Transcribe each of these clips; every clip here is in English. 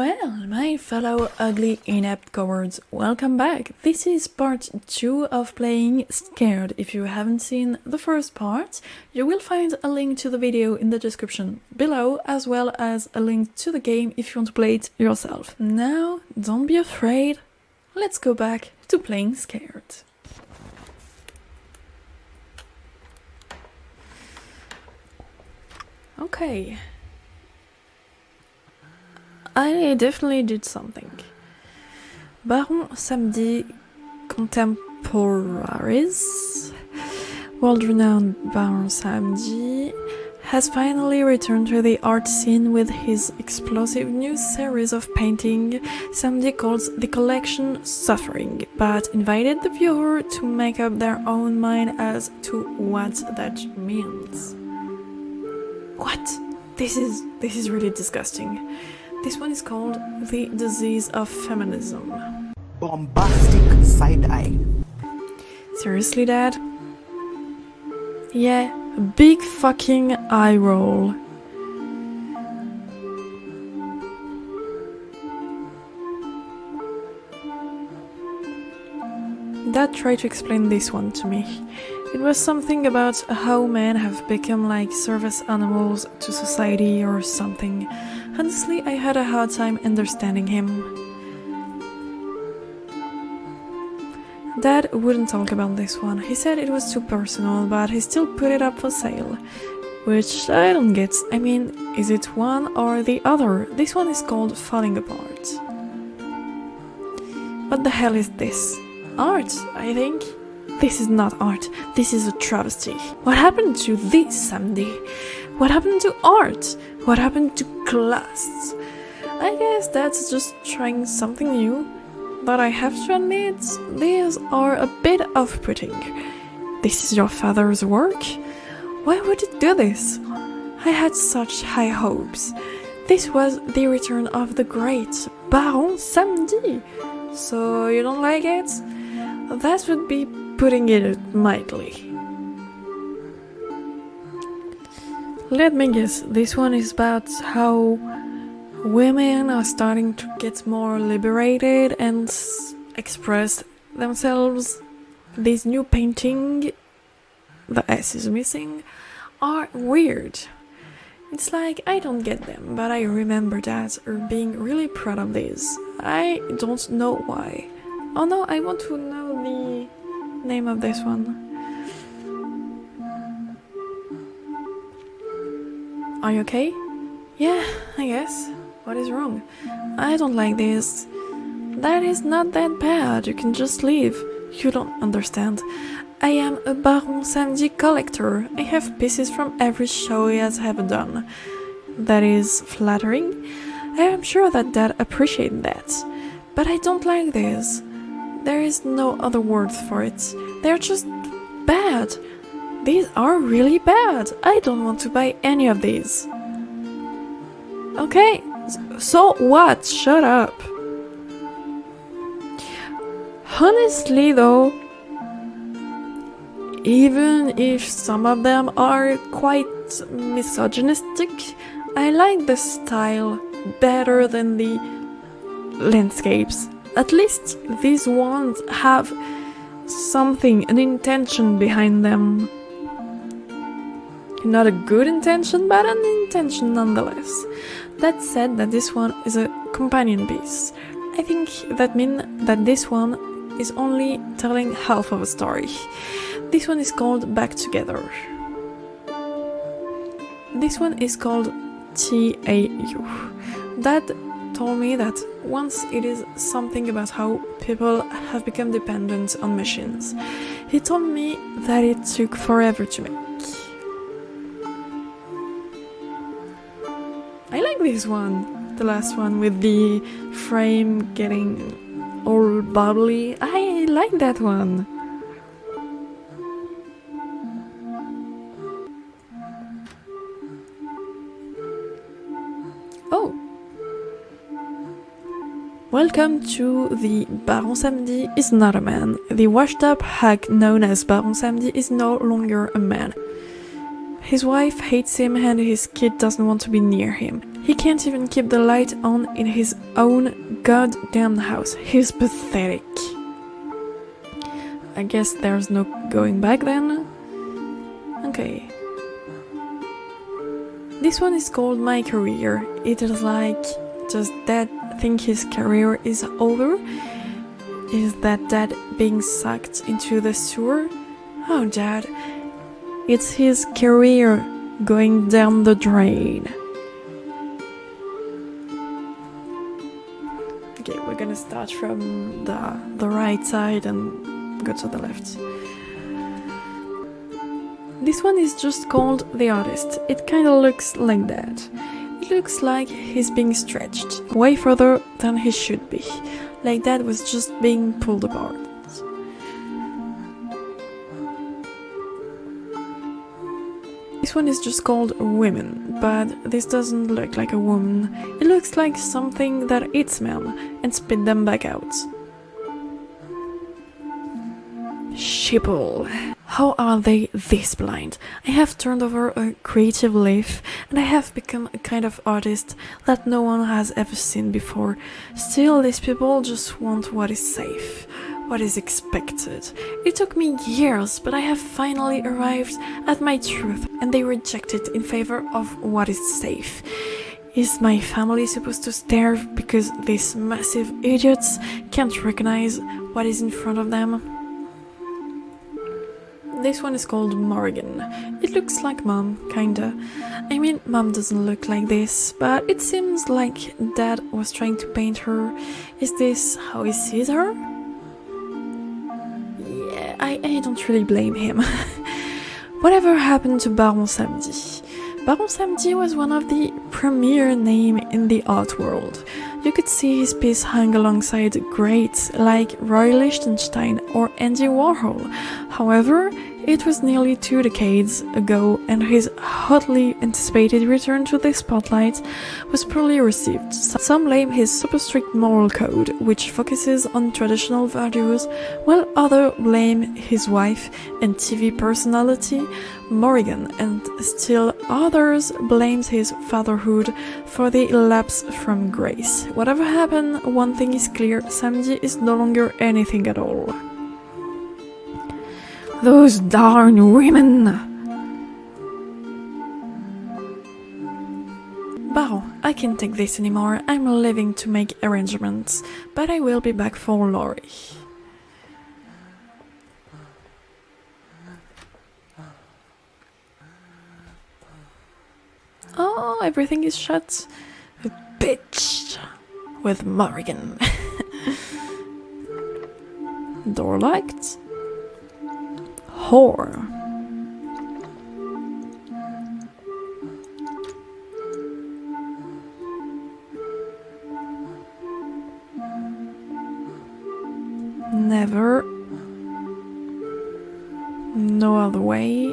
Well, my fellow ugly inept cowards, welcome back! This is part 2 of playing Scared. If you haven't seen the first part, you will find a link to the video in the description below, as well as a link to the game if you want to play it yourself. Now, don't be afraid, let's go back to playing Scared. Okay. I definitely did something. Baron Samedi contemporaries, world-renowned Baron Samedi has finally returned to the art scene with his explosive new series of painting Samedi calls the collection Suffering, but invited the viewer to make up their own mind as to what that means. What? This is really disgusting. This one is called The Disease of Feminism. Bombastic side-eye. Seriously, Dad? Yeah, a big fucking eye roll. Dad tried to explain this one to me. It was something about how men have become like service animals to society or something. Honestly, I had a hard time understanding him. Dad wouldn't talk about this one. He said it was too personal, but he still put it up for sale. Which I don't get. I mean, is it one or the other? This one is called Falling Apart. What the hell is this? Art, I think? This is not art, this is a travesty. What happened to this Samedi? What happened to art? What happened to class? I guess that's just trying something new, but I have to admit, these are a bit off-putting. This is your father's work? Why would you do this? I had such high hopes. This was the return of the great Baron Samedi. So you don't like it? That would be putting it mildly. Let me guess, this one is about how women are starting to get more liberated and express themselves. This new painting, the S is missing, are weird. It's like I don't get them, but I remember that or being really proud of this. I don't know why. Oh no, I want to know the name of this one. Are you okay? Yeah, I guess. What is wrong? I don't like this. That is not that bad, you can just leave. You don't understand. I am a Baron Samedi collector. I have pieces from every show he has ever done. That is flattering. I am sure that Dad appreciates that. But I don't like this. There is no other word for it. They're just bad. These are really bad. I don't want to buy any of these. Okay, so what? Shut up. Honestly though, even if some of them are quite misogynistic, I like the style better than the landscapes. At least these ones have something, an intention behind them. Not a good intention, but an intention nonetheless. That said, that this one is a companion piece. I think that means that this one is only telling half of a story. This one is called Back Together. This one is called 𝖮𝖆. That told me that once it is something about how people have become dependent on machines. He told me that it took forever to make. I like this one, the last one with the frame getting all bubbly. I like that one. Oh! Welcome to the Baron Samedi is not a man. The washed up hack known as Baron Samedi is no longer a man. His wife hates him and his kid doesn't want to be near him. He can't even keep the light on in his own goddamn house. He's pathetic. I guess there's no going back then. Okay. This one is called My Career. It is like, does Dad think his career is over? Is that Dad being sucked into the sewer? Oh, Dad. It's his career going down the drain. Okay, we're gonna start from the right side and go to the left. This one is just called The Artist. It kinda looks like that. It looks like he's being stretched, way further than he should be. Like Dad was just being pulled apart. This one is just called Women, but this doesn't look like a woman. It looks like something that eats men and spit them back out. Sheeple. How are they this blind? I have turned over a creative leaf and I have become a kind of artist that no one has ever seen before. Still, these people just want what is safe, what is expected. It took me years, but I have finally arrived at my truth and they reject it in favor of what is safe. Is my family supposed to starve because these massive idiots can't recognize what is in front of them? This one is called Morrigan. It looks like Mom, kinda. I mean, Mom doesn't look like this, but it seems like Dad was trying to paint her. Is this how he sees her? Yeah, I don't really blame him. Whatever happened to Baron Samedi? Baron Samedi was one of the premier names in the art world. You could see his piece hung alongside greats like Roy Lichtenstein or Andy Warhol. However, it was nearly 2 decades ago and his hotly anticipated return to the spotlight was poorly received. Some blame his super strict moral code, which focuses on traditional values, while others blame his wife and TV personality, Morrigan, and still others blames his fatherhood for the lapse from grace. Whatever happened, one thing is clear, Samedi is no longer anything at all. Those darn women! Baron, I can't take this anymore. I'm leaving to make arrangements, but I will be back for Laurie. Oh, everything is shut. Bitch! With Morrigan. Door locked. Whore. Never. No other way.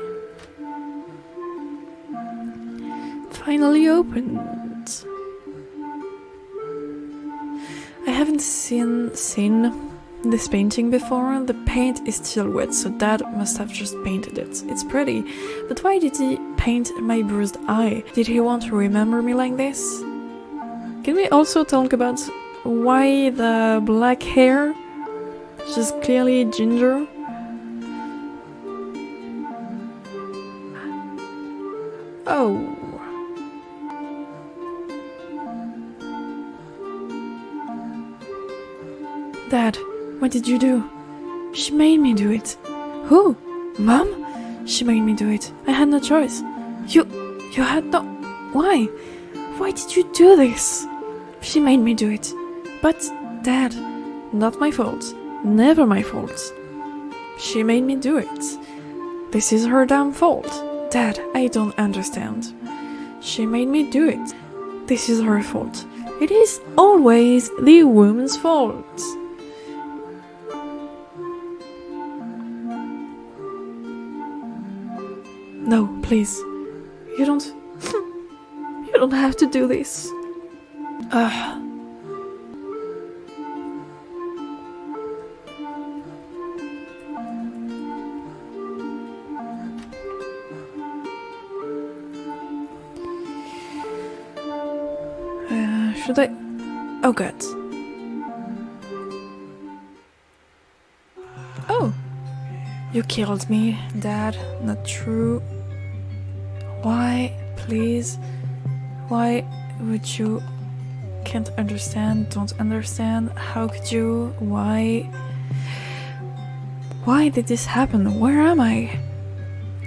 Finally opened. I haven't seen this painting before. The paint is still wet, so Dad must have just painted it. It's pretty, but why did he paint my bruised eye? Did he want to remember me like this? Can we also talk about why the black hair? She's clearly ginger. Oh. Dad, what did you do? She made me do it. Who? Mom? She made me do it. I had no choice. You had no... Why? Why did you do this? She made me do it. But, Dad, not my fault. Never my fault. She made me do it. This is her damn fault. Dad, I don't understand. She made me do it. This is her fault. It is always the woman's fault. No, please. You don't... you don't have to do this. Should I? Oh god. Oh! You killed me, Dad. Not true. Why, please? Why would you? Can't understand, don't understand. How could you? Why? Why did this happen? Where am I?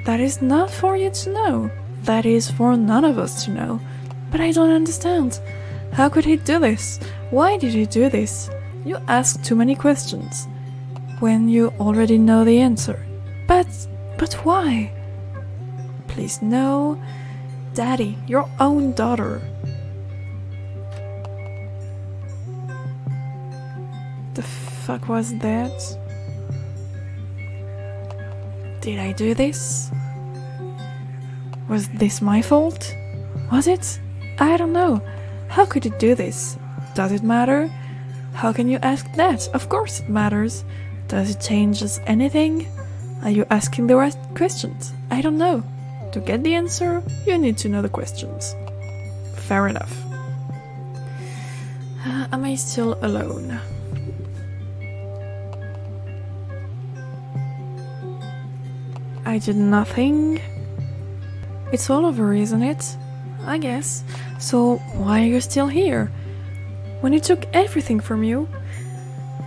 That is not for you to know. That is for none of us to know. But I don't understand. How could he do this? Why did he do this? You ask too many questions when you already know the answer. But why? Please no. Daddy, your own daughter. The fuck was that? Did I do this? Was this my fault? Was it? I don't know. How could you do this? Does it matter? How can you ask that? Of course it matters. Does it change us anything? Are you asking the right questions? I don't know. To get the answer, you need to know the questions. Fair enough. Am I still alone? I did nothing. It's all over, isn't it? I guess. So why are you still here? When he took everything from you?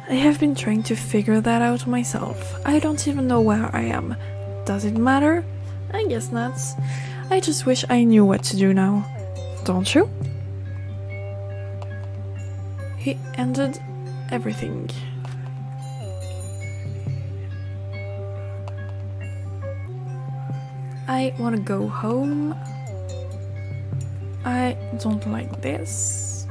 I have been trying to figure that out myself. I don't even know where I am. Does it matter? I guess not. I just wish I knew what to do now. Don't you? He ended everything. I want to go home. I don't like this.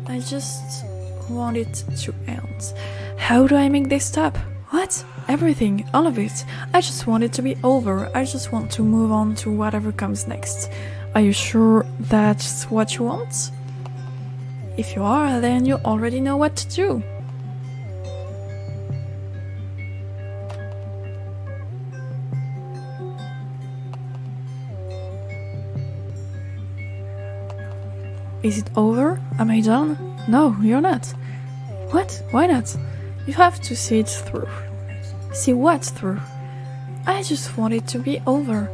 I just want it to end. How do I make this stop? What? Everything, all of it. I just want it to be over. I just want to move on to whatever comes next. Are you sure that's what you want? If you are, then you already know what to do. Is it over? Am I done? No, you're not. What? Why not? You have to see it through. See what through? I just want it to be over.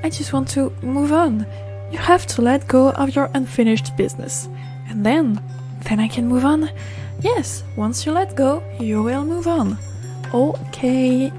I just want to move on. You have to let go of your unfinished business. And then I can move on. Yes, once you let go, you will move on. Okay.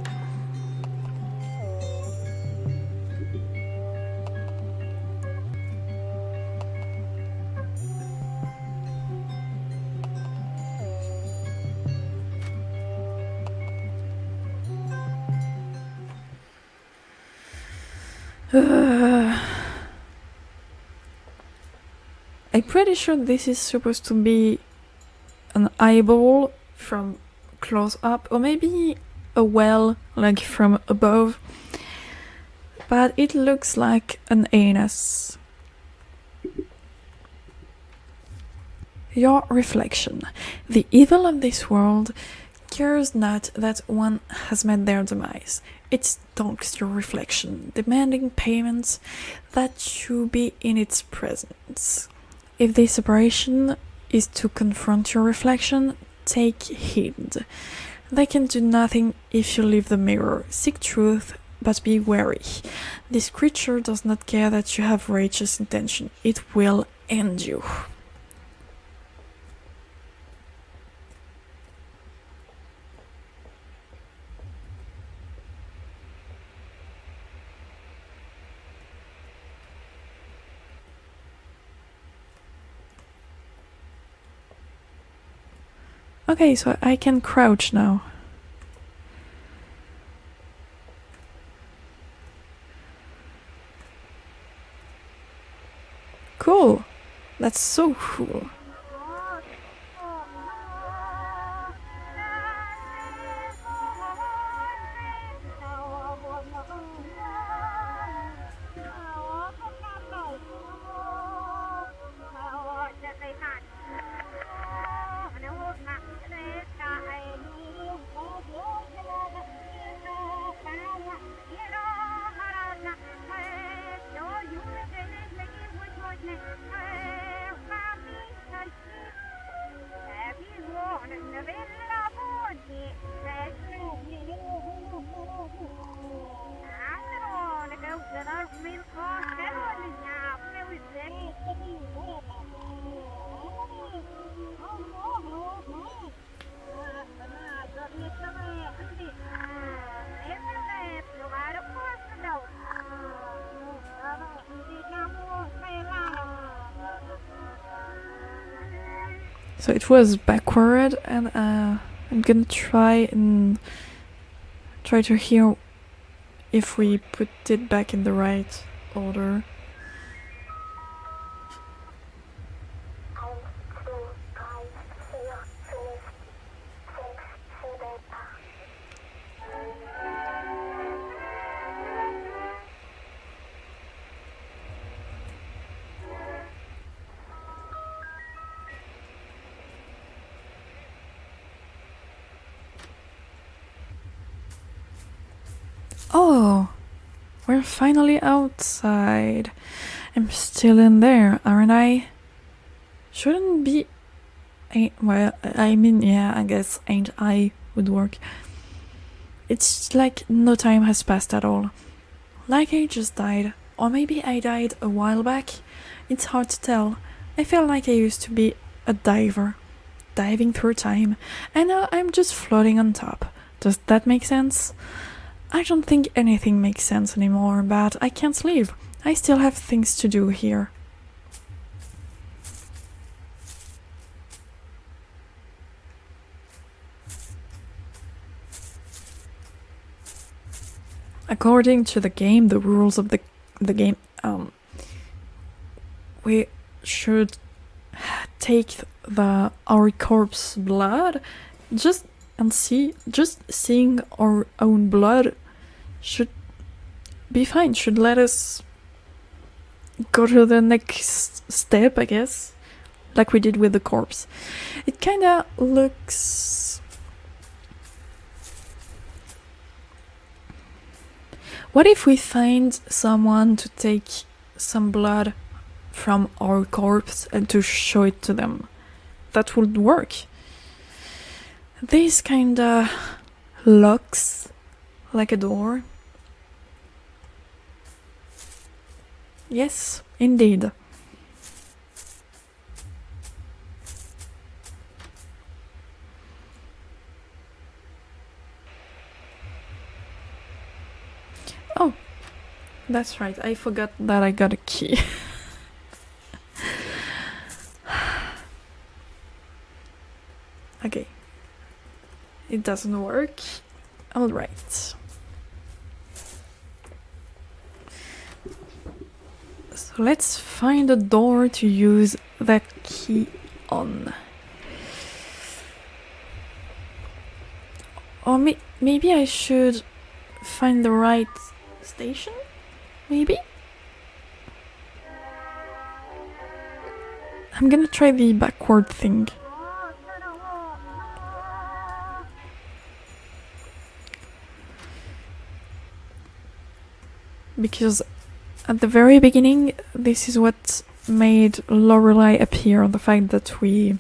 I'm pretty sure this is supposed to be an eyeball from close up, or maybe a well, like from above, but it looks like an anus. Your reflection. The evil of this world cares not that one has met their demise. It stalks your reflection, demanding payment that you be in its presence. If the separation is to confront your reflection, take heed. They can do nothing if you leave the mirror. Seek truth, but be wary. This creature does not care that you have righteous intention. It will end you. Okay, so I can crouch now. Cool. That's so cool. So it was backward, and I'm gonna try to hear if we put it back in the right order. Oh, we're finally outside. I'm still in there, aren't I? Shouldn't be... well, I mean, yeah, I guess ain't I would work. It's like no time has passed at all. Like I just died. Or maybe I died a while back. It's hard to tell. I feel like I used to be a diver, diving through time, and now I'm just floating on top. Does that make sense? I don't think anything makes sense anymore, but I can't leave. I still have things to do here. According to the game, the rules of the game, we should take our corpse blood, just seeing our own blood should be fine, should let us go to the next step, I guess, like we did with the corpse. It kinda looks... What if we find someone to take some blood from our corpse and to show it to them? That would work. This kinda looks like a door. Yes, indeed. Oh, that's right, I forgot that I got a key. Okay. It doesn't work. Alright. So let's find a door to use that key on. Or maybe I should find the right station? Maybe? I'm gonna try the backward thing. Because at the very beginning, this is what made Lorelai appear, the fact that we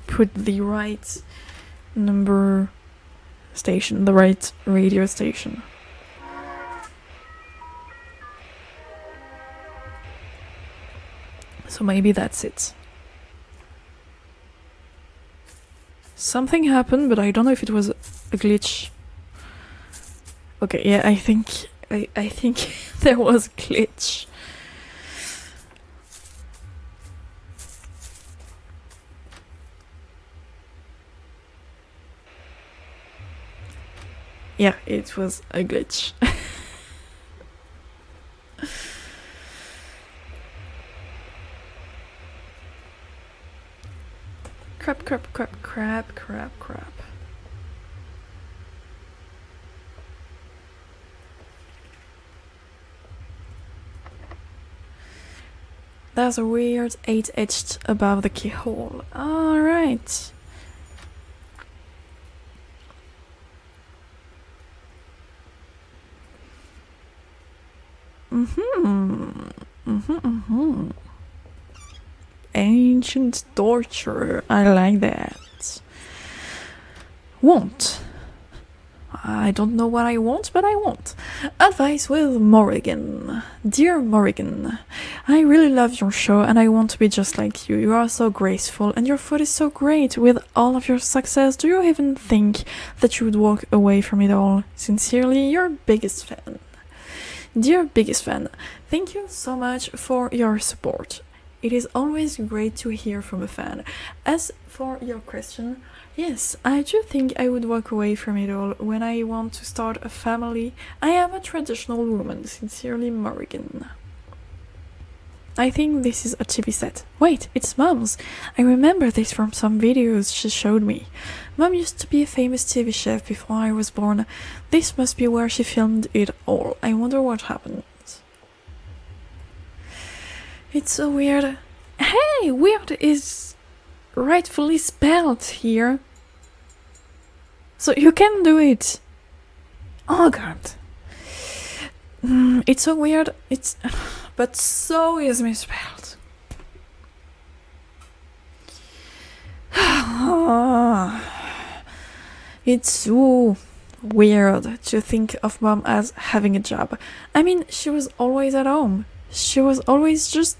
put the right number station, the right radio station. So maybe that's it. Something happened, but I don't know if it was a glitch. Okay, yeah, I think there was a glitch. Yeah, it was a glitch. Crap. There's a weird 8 etched above the keyhole. Alright. Ancient torture. I like that. Want. I don't know what I want, but I want. Advice with Morrigan. Dear Morrigan, I really love your show and I want to be just like you. You are so graceful and your food is so great. With all of your success, do you even think that you would walk away from it all? Sincerely, your biggest fan. Dear biggest fan, thank you so much for your support. It is always great to hear from a fan. As for your question, yes, I do think I would walk away from it all when I want to start a family. I am a traditional woman, sincerely Morrigan. I think this is a TV set. Wait, it's Mom's. I remember this from some videos she showed me. Mom used to be a famous TV chef before I was born. This must be where she filmed it all. I wonder what happened. It's so weird. Hey, weird is rightfully spelled here. So you can do it. Oh god. It's so weird. It's... But so is misspelled. It's so weird to think of Mom as having a job. I mean, she was always at home. She was always just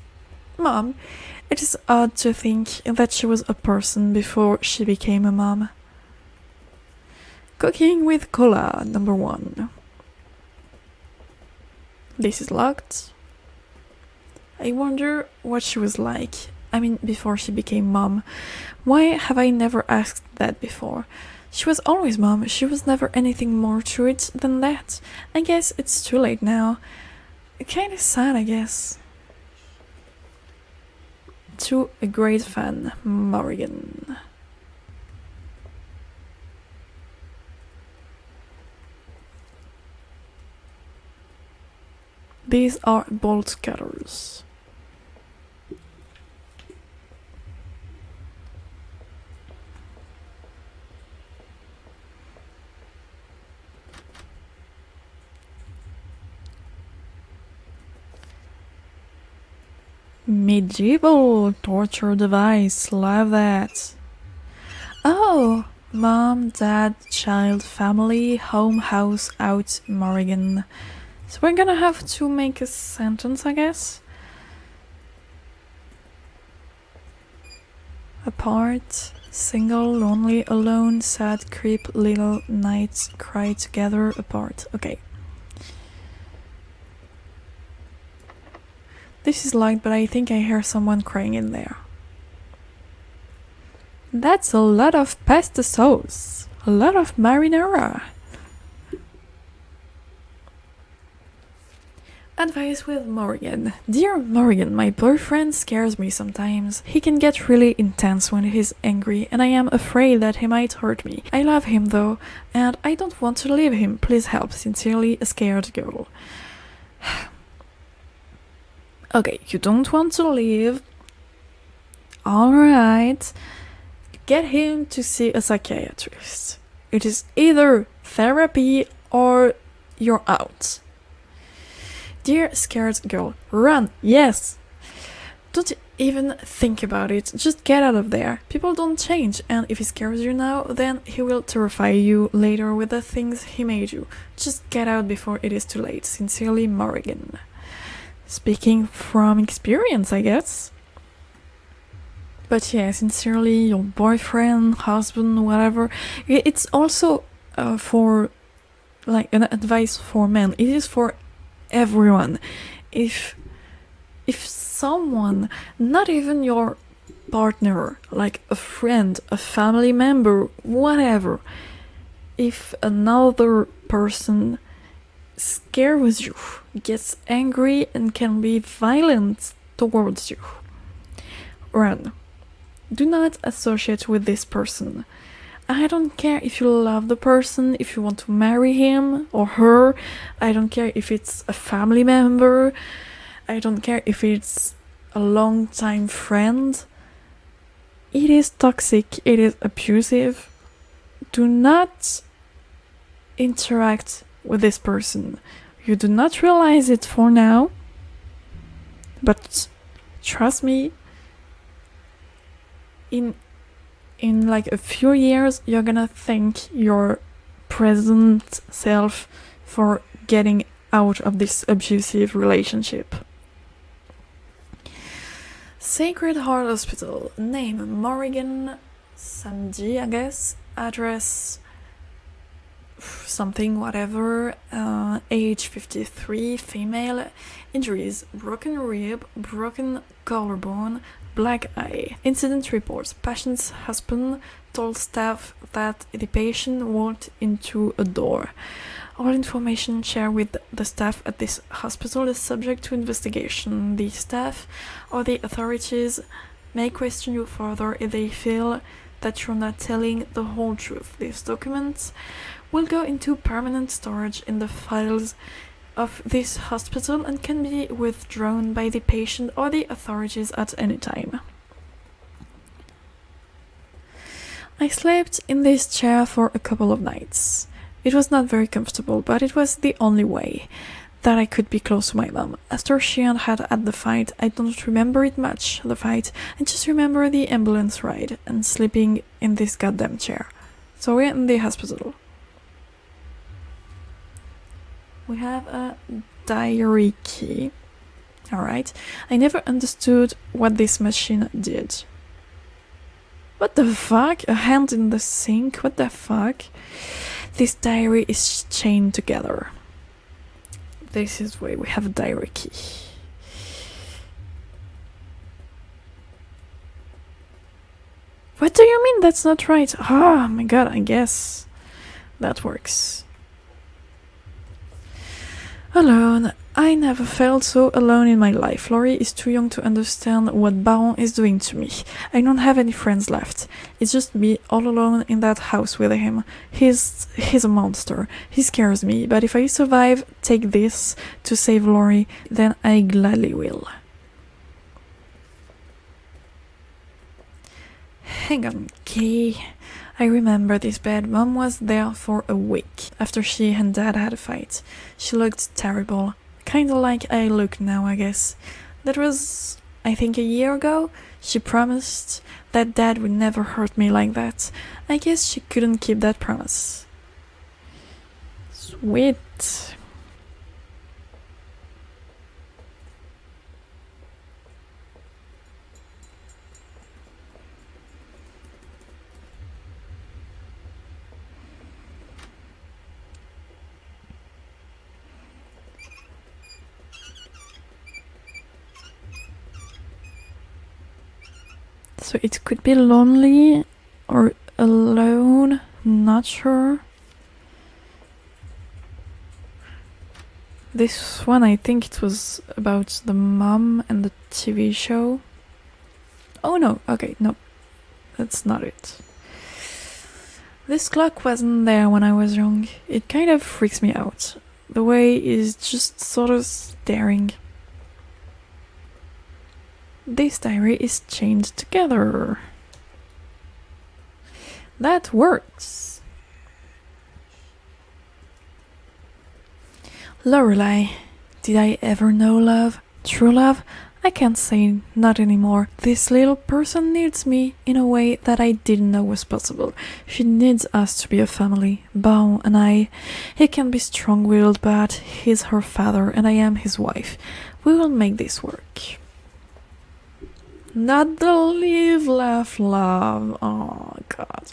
Mom. It is odd to think that she was a person before she became a mom. Cooking with cola, number 1. This is locked. I wonder what she was like. I mean, before she became Mom. Why have I never asked that before? She was always Mom. She was never anything more to it than that. I guess it's too late now. Kinda sad, I guess. To a great fan, Morrigan. These are bolt cutters. Medieval torture device, love that. Oh, mom, dad, child, family, home, house, out, Morrigan. So we're gonna have to make a sentence, I guess. Apart, single, lonely, alone, sad, creep, little, night, cry together, apart. Okay. This is light, but I think I hear someone crying in there. That's a lot of pasta sauce. A lot of marinara. Advice with Morrigan. Dear Morrigan, my boyfriend scares me sometimes. He can get really intense when he's angry, and I am afraid that he might hurt me. I love him though, and I don't want to leave him. Please help. Sincerely, a scared girl. Okay, you don't want to leave. Alright. Get him to see a psychiatrist. It is either therapy or you're out. Dear scared girl, run, yes! Don't even think about it, just get out of there. People don't change, and if he scares you now, then he will terrify you later with the things he made you. Just get out before it is too late. Sincerely, Morrigan. Speaking from experience, I guess. But yeah, sincerely, your boyfriend, husband, whatever. It's also for, like, an advice for men. It is for everyone. If someone, not even your partner, like a friend, a family member, whatever, if another person scares you, gets angry and can be violent towards you, run. Do not associate with this person. I don't care if you love the person, if you want to marry him or her. I don't care if it's a family member. I don't care if it's a long-time friend. It is toxic, it is abusive. Do not interact with this person. You do not realize it for now, but trust me, in like a few years you're gonna thank your present self for getting out of this abusive relationship. Sacred Heart Hospital. Name Morrigan. Samedi, I guess. Address something, whatever, age 53, female, injuries, broken rib, broken collarbone, black eye. Incident reports, patient's husband told staff that the patient walked into a door. All information shared with the staff at this hospital is subject to investigation. The staff or the authorities may question you further if they feel that you're not telling the whole truth. These documents will go into permanent storage in the files of this hospital and can be withdrawn by the patient or the authorities at any time. I slept in this chair for a couple of nights. It was not very comfortable, but it was the only way that I could be close to my mom. After she and had had the fight, I don't remember it much, the fight. I just remember the ambulance ride and sleeping in this goddamn chair. So we're in the hospital. We have a diary key. Alright. I never understood what this machine did. What the fuck? A hand in the sink? What the fuck? This diary is chained together. This is where we have a diary key. What do you mean that's not right? Oh my god, I guess that works. Alone. I never felt so alone in my life. Laurie is too young to understand what Baron is doing to me. I don't have any friends left. It's just me all alone in that house with him. He's a monster. He scares me, but if I survive, take this to save Laurie, then I gladly will. Hang on, Kay. I remember this bed. Mom was there for a week after she and Dad had a fight. She looked terrible. Kinda like I look now, I guess. That was, I think, a year ago. She promised that Dad would never hurt me like that. I guess she couldn't keep that promise. Sweet. So it could be lonely or alone, not sure. This one, I think it was about the mom and the TV show. Oh no, okay, no, that's not it. This clock wasn't there when I was young. It kind of freaks me out. The way it's just sort of staring. This diary is chained together. That works. Lorelai, did I ever know love? True love? I can't say not anymore. This little person needs me in a way that I didn't know was possible. She needs us to be a family. Baron and I. He can be strong-willed, but he's her father and I am his wife. We will make this work. Not the live, laugh, love. Oh god.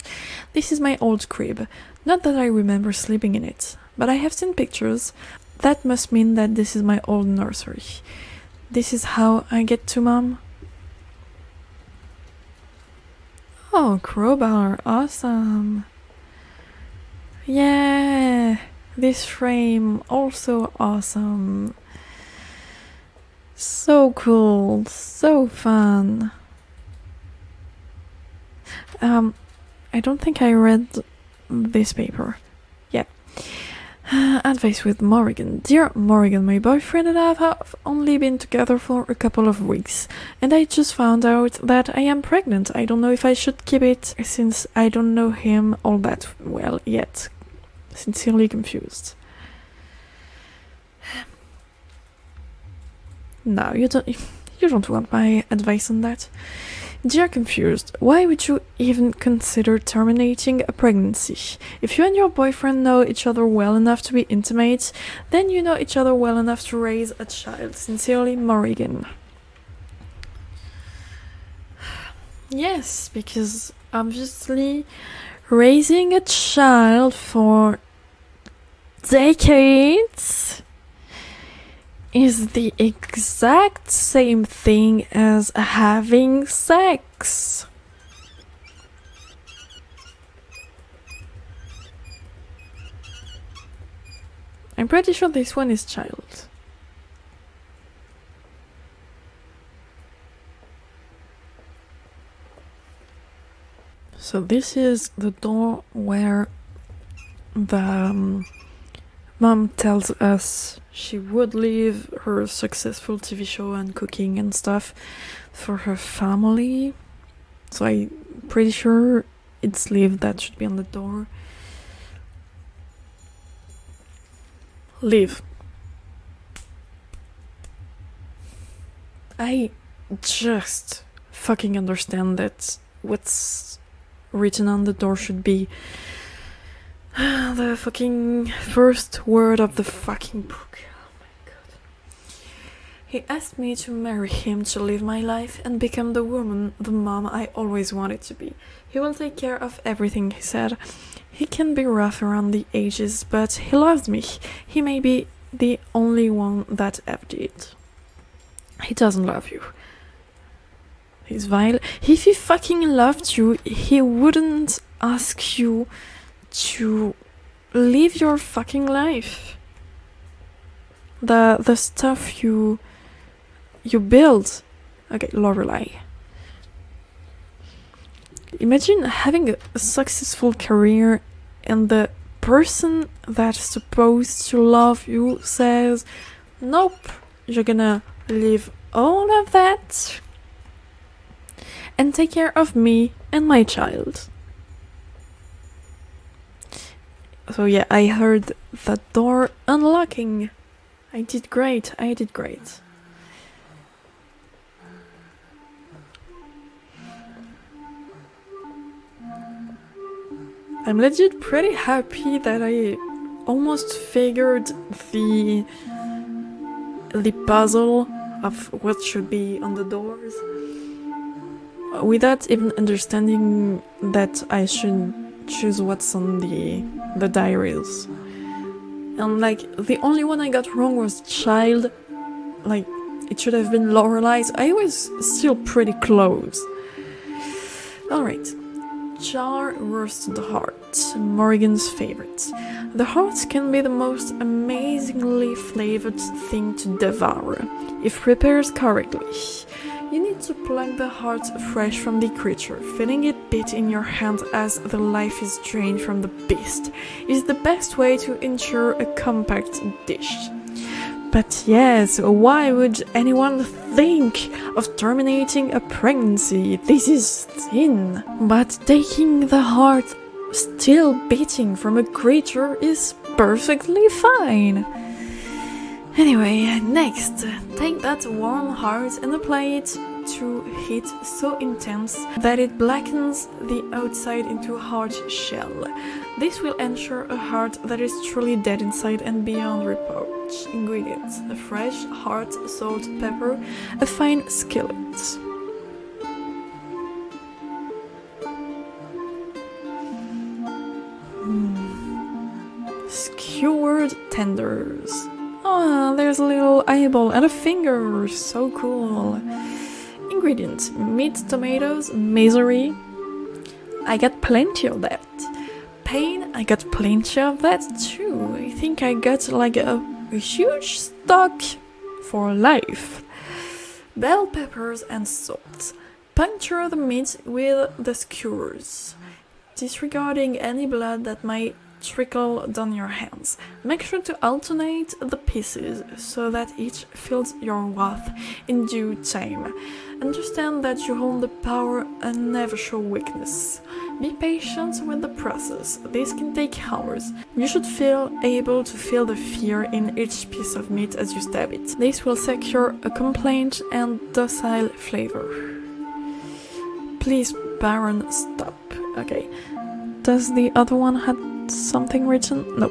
This is my old crib. Not that I remember sleeping in it, but I have seen pictures. That must mean that this is my old nursery. This is how I get to Mom. Oh, crowbar, awesome. Yeah, this frame, also awesome. So cool, so fun. I don't think I read this paper. Yeah. Advice with Morrigan. Dear Morrigan, my boyfriend and I have only been together for a couple of weeks, and I just found out that I am pregnant. I don't know if I should keep it, since I don't know him all that well yet. Sincerely confused. No, you don't want my advice on that. Dear Confused, why would you even consider terminating a pregnancy? If you and your boyfriend know each other well enough to be intimate, then you know each other well enough to raise a child. Sincerely, Morrigan. Yes, because obviously raising a child for decades is the exact same thing as having sex. I'm pretty sure this one is child. So this is the door where the mom tells us she would leave her successful TV show and cooking and stuff for her family. So I'm pretty sure it's leave that should be on the door. Leave. I just fucking understand that what's written on the door should be the fucking first word of the fucking book. Oh my god. He asked me to marry him to live my life and become the woman, the mom I always wanted to be. He will take care of everything, he said. He can be rough around the edges, but he loves me. He may be the only one that ever did. He doesn't love you. He's vile. If he fucking loved you, he wouldn't ask you to live your fucking life. The stuff you build. Okay, Lorelai. Imagine having a successful career and the person that's supposed to love you says, nope, you're gonna leave all of that and take care of me and my child. So yeah, I heard the door unlocking. I did great. I'm legit pretty happy that I almost figured the puzzle of what should be on the doors without even understanding that I should choose what's on the diaries. And like the only one I got wrong was child. Like it should have been Lorelai. So I was still pretty close. Alright. Jar roasted heart, Morrigan's favorite. The heart can be the most amazingly flavored thing to devour, if prepared correctly. You need to pluck the heart fresh from the creature, feeling it beat in your hand as the life is drained from the beast is the best way to ensure a compact dish. But yes, why would anyone think of terminating a pregnancy? This is thin. But taking the heart still beating from a creature is perfectly fine. Anyway, next, take that warm heart and apply it to heat so intense that it blackens the outside into a hard shell. This will ensure a heart that is truly dead inside and beyond reproach. Ingredients: a fresh heart, salt, pepper, a fine skillet. Skewered tenders. Oh, there's a little eyeball and a finger. So cool. Ingredients: meat, tomatoes, misery. I got plenty of that. Pain, I got plenty of that too. I think I got like a huge stock for life. Bell peppers and salt. Puncture the meat with the skewers, disregarding any blood that might trickle down your hands. Make sure to alternate the pieces so that each fills your wrath in due time. Understand that you hold the power and never show weakness. Be patient with the process. This can take hours. You should feel able to feel the fear in each piece of meat as you stab it. This will secure a complaint and docile flavor. Please, Baron, stop. Okay. Does the other one have something written? No.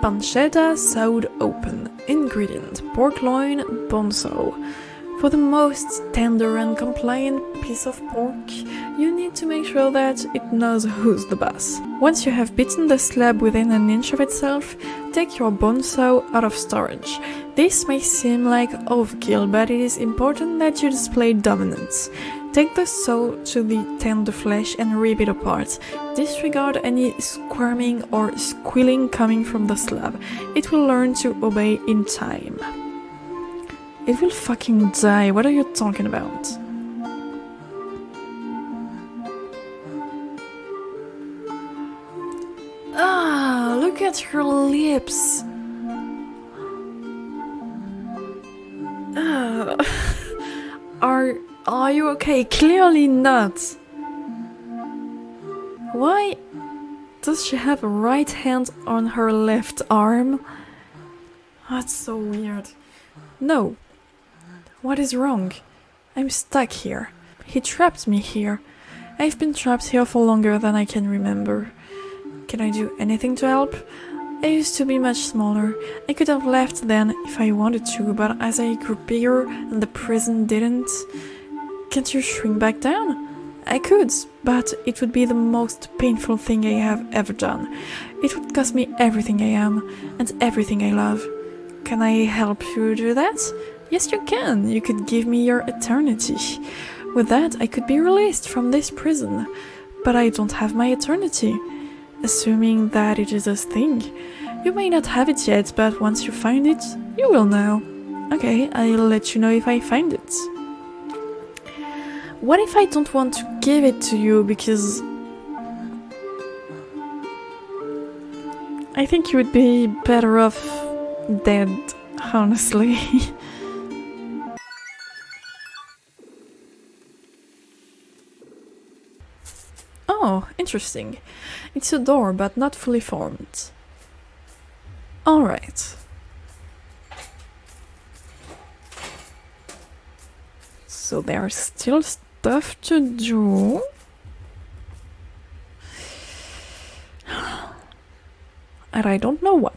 Pancetta sewed open. Ingredient: pork loin, bonzo, For the most tender and compliant piece of pork, you need to make sure that it knows who's the boss. Once you have beaten the slab within an inch of itself, take your bone saw out of storage. This may seem like overkill, but it is important that you display dominance. Take the saw to the flesh and rip it apart. Disregard any squirming or squealing coming from the slab. It will learn to obey in time. It will fucking die, what are you talking about? Ah, look at her lips. Are you okay? Clearly not. Why does she have a right hand on her left arm? That's so weird. No. What is wrong? I'm stuck here. He trapped me here. I've been trapped here for longer than I can remember. Can I do anything to help? I used to be much smaller. I could have left then if I wanted to, but as I grew bigger and the prison didn't... Can't you shrink back down? I could, but it would be the most painful thing I have ever done. It would cost me everything I am and everything I love. Can I help you do that? Yes, you can. You could give me your eternity. With that, I could be released from this prison. But I don't have my eternity. Assuming that it is a thing. You may not have it yet, but once you find it, you will know. Okay, I'll let you know if I find it. What if I don't want to give it to you because... I think you would be better off dead, honestly. Oh, interesting. It's a door, but not fully formed. Alright. So there's still stuff to do. And I don't know what.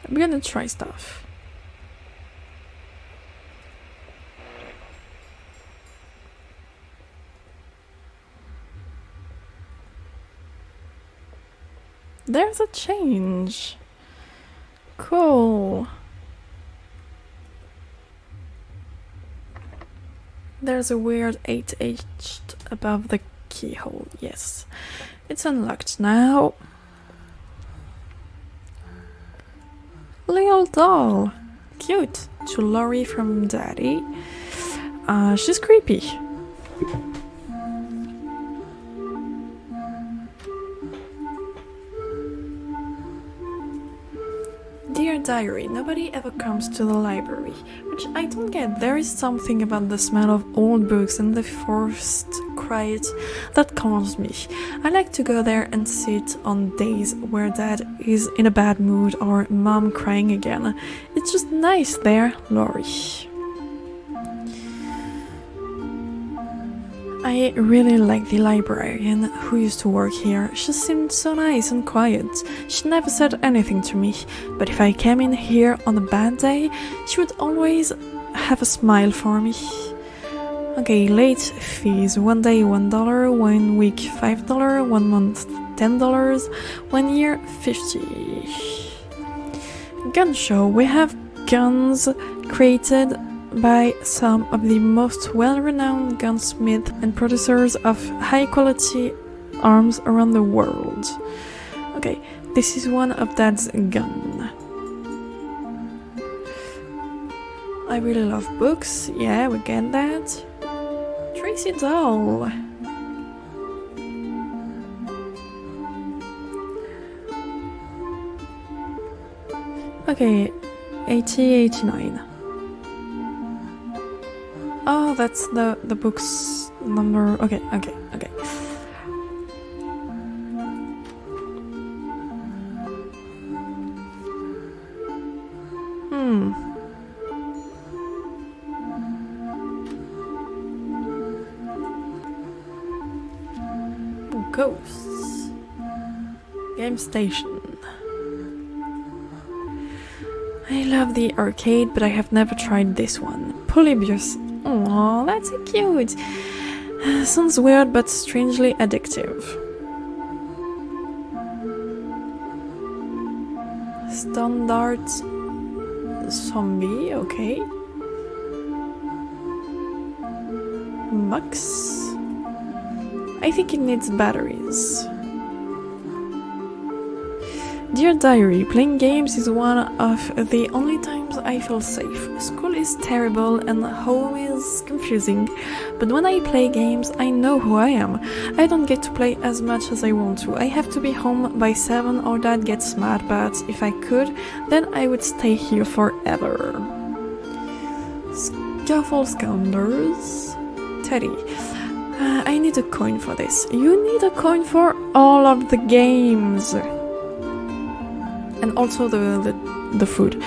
I'm gonna try stuff. There's a change. Cool. There's a weird 8H above the keyhole. Yes. It's unlocked now. Little doll. Cute. To Laurie from Daddy. She's creepy. Dear Diary, nobody ever comes to the library, which I don't get. There is something about the smell of old books and the forced quiet that calms me. I like to go there and sit on days where Dad is in a bad mood or Mom crying again. It's just nice there, Laurie. I really like the librarian who used to work here. She seemed so nice and quiet. She never said anything to me, but if I came in here on a bad day, she would always have a smile for me. Okay, late fees. 1 day $1, 1 week $5, 1 month $10, 1 year $50. Gun show. We have guns created by some of the most well-renowned gunsmiths and producers of high-quality arms around the world. Okay, this is one of Dad's gun. I really love books. Yeah, we get that. Tracy doll. Okay, 8089. Oh, that's the book's number. Okay. Ghosts. Game station. I love the arcade, but I have never tried this one. 𝕲𝖆𝖕𝖎𝖙. Aww, that's so cute. Sounds weird, but strangely addictive. Standard zombie, okay. Max. I think it needs batteries. Dear Diary, playing games is one of the only times I feel safe. School is terrible and home is confusing, but when I play games, I know who I am. I don't get to play as much as I want to. I have to be home by 7 or Dad gets mad, but if I could, then I would stay here forever. 𝕮𝖆𝖕𝖙𝖎𝖓𝖌. Teddy. I need a coin for this. You need a coin for all of the games. And also the food.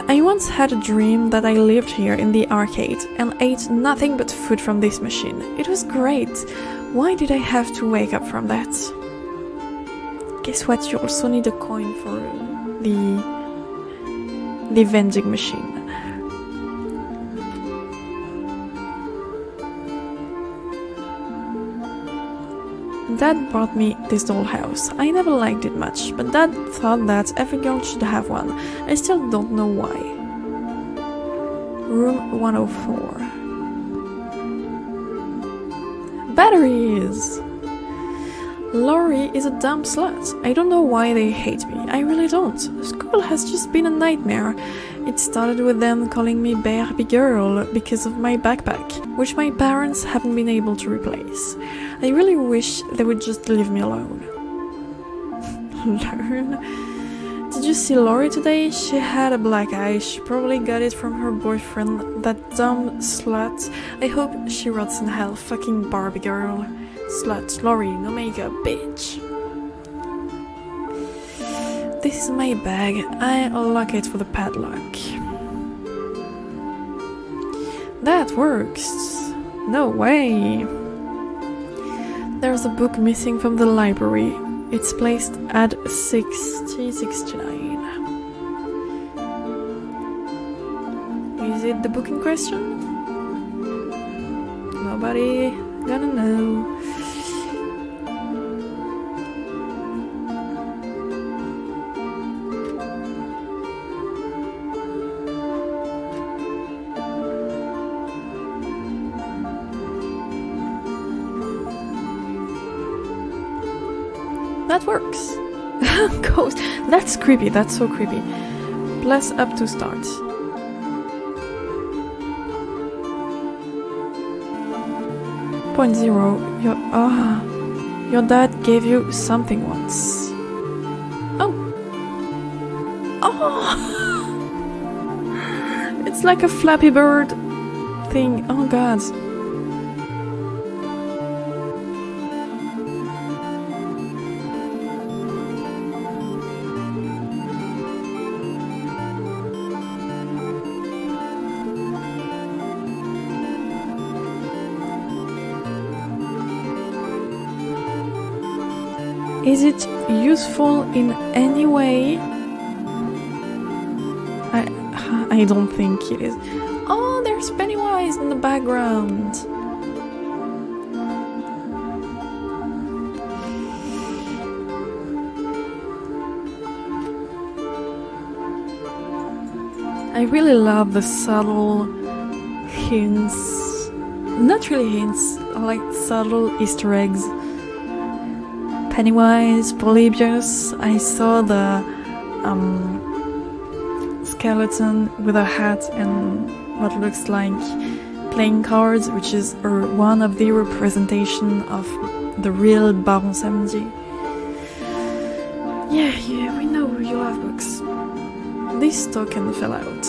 I once had a dream that I lived here in the arcade and ate nothing but food from this machine. It was great. Why did I have to wake up from that? Guess what? You also need a coin for the vending machine. Dad bought me this dollhouse. I never liked it much, but Dad thought that every girl should have one. I still don't know why. Room 104. Batteries! Laurie is a dumb slut. I don't know why they hate me. I really don't. School has just been a nightmare. It started with them calling me Barbie girl because of my backpack, which my parents haven't been able to replace. I really wish they would just leave me alone. Learn? Did you see Laurie today? She had a black eye. She probably got it from her boyfriend, that dumb slut. I hope she rots in hell, fucking Barbie girl. Slut, Laurie, no makeup, bitch. This is my bag. I lock it with a padlock. That works. No way. There's a book missing from the library. It's placed at 6069. Is it the book in question? Nobody gonna know. That works. Ghost. That's creepy. That's so creepy. Plus up to start. Point zero. Your dad gave you something once. Oh. Oh. It's like a Flappy Bird thing. Oh God. Is it useful in any way? I don't think it is. Oh, there's Pennywise in the background. I really love the subtle hints. Not really hints, like subtle Easter eggs. Pennywise, Polybius. I saw the skeleton with a hat and what looks like playing cards, which is one of the representation of the real Baron Samedi. Yeah, we know you love books. This token fell out.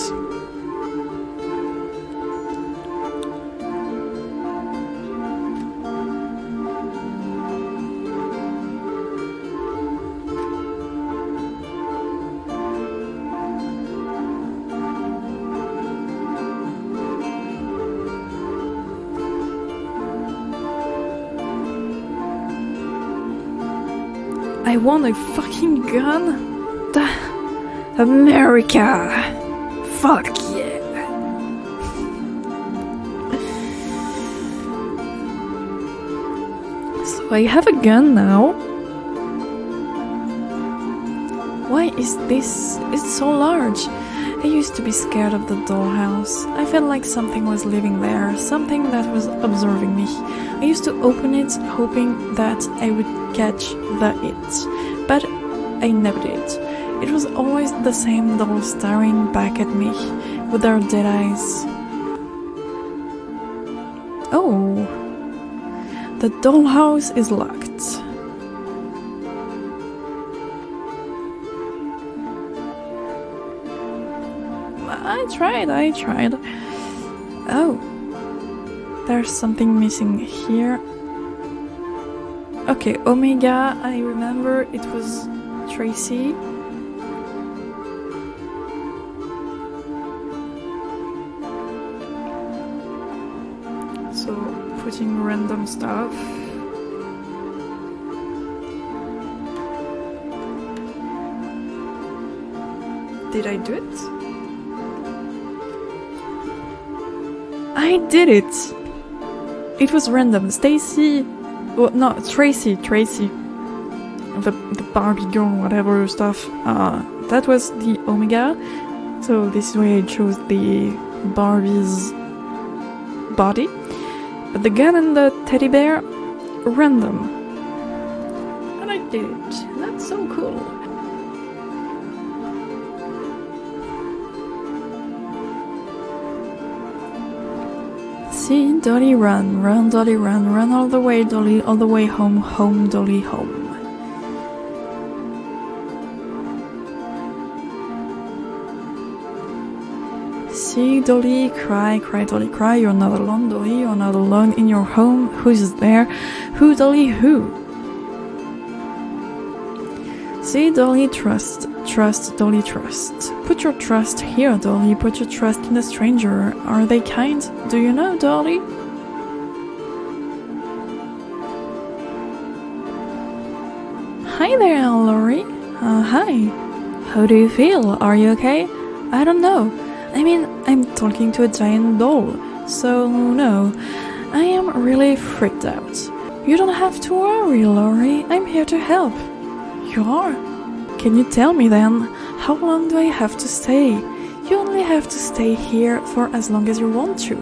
I want a fucking gun. America. Fuck yeah. So I have a gun now. Why is this? It's so large. I used to be scared of the dollhouse. I felt like something was living there, something that was observing me. I used to open it, hoping that I would catch the it, but I never did. It was always the same doll staring back at me with their dead eyes. Oh, the dollhouse is locked. I tried. Oh, there's something missing here. Okay, Omega, I remember it was Tracy. So, putting random stuff. Did I do it? I did it! It was random. Stacy, well, no, Tracy, the Barbie girl, whatever stuff. That was the Omega. So this is why I chose the Barbie's body. But the gun and the teddy bear, random. And I did it. That's so cool. See, Dolly, run, Dolly, run all the way, Dolly, all the way home, home, Dolly, home. See, Dolly, cry, Dolly, cry, you're not alone, Dolly, you're not alone in your home, who's there, who, Dolly, who? See, Dolly, trust, Dolly, trust. Put your trust here, Dolly, put your trust in a stranger. Are they kind? Do you know, Dolly? Hi there, Lori. Hi. How do you feel? Are you okay? I don't know. I mean, I'm talking to a giant doll, so no. I am really freaked out. You don't have to worry, Lori. I'm here to help. You are? Can you tell me then, how long do I have to stay? You only have to stay here for as long as you want to.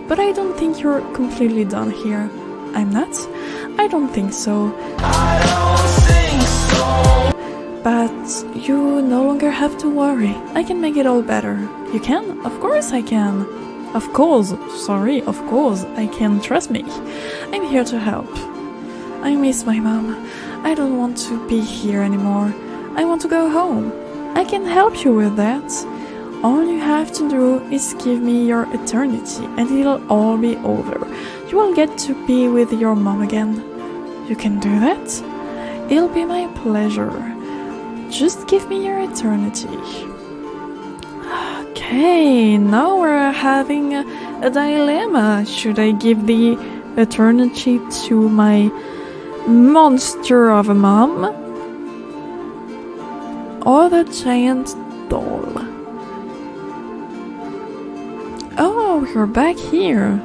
But I don't think you're completely done here. I'm not? I don't think so. I don't think so. But you no longer have to worry. I can make it all better. You can? Of course I can. Of course I can. Trust me. I'm here to help. I miss my mom. I don't want to be here anymore. I want to go home. I can help you with that. All you have to do is give me your eternity and it'll all be over. You will get to be with your mom again. You can do that? It'll be my pleasure. Just give me your eternity. Okay, now we're having a dilemma. Should I give the eternity to my monster of a mom? Or the giant doll? Oh, you're back here.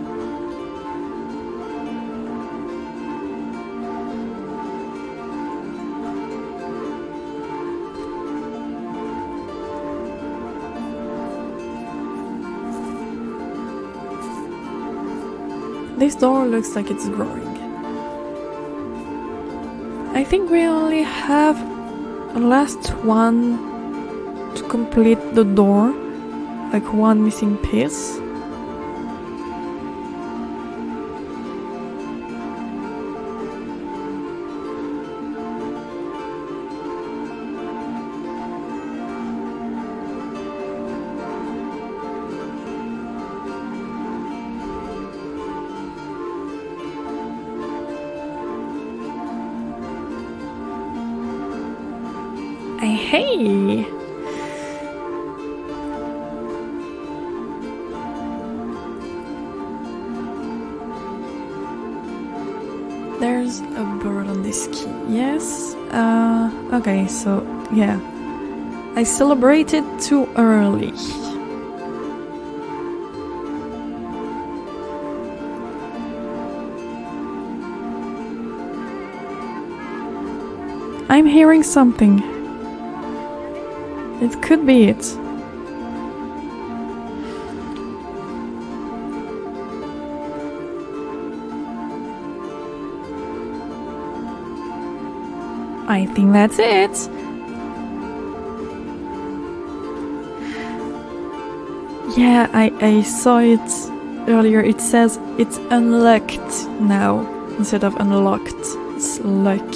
This door looks like it's growing. I think we only have a last one to complete the door, like one missing piece. Hey! There's a bird on this key, yes? Okay, so, yeah. I celebrated too early. I'm hearing something. It could be it. I think that's it. Yeah, I saw it earlier. It says it's unlocked now instead of unlocked. It's luck.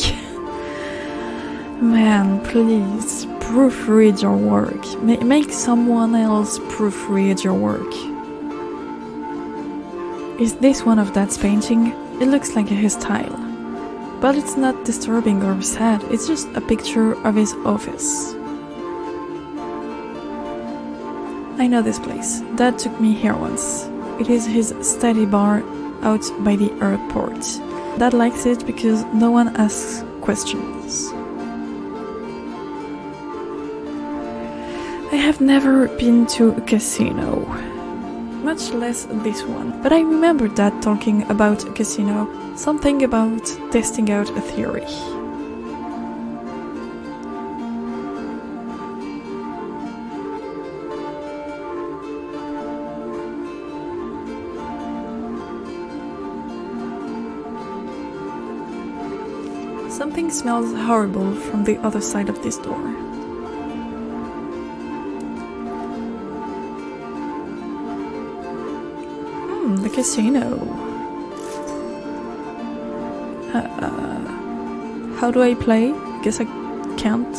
Man, please proofread your work. Make someone else proofread your work. Is this one of Dad's painting? It looks like his style. But it's not disturbing or sad, it's just a picture of his office. I know this place. Dad took me here once. It is his study bar out by the airport. Dad likes it because no one asks questions. I have never been to a casino, much less this one, but I remember Dad talking about a casino, something about testing out a theory. Something smells horrible from the other side of this door. The casino. How do I play? Guess I can't.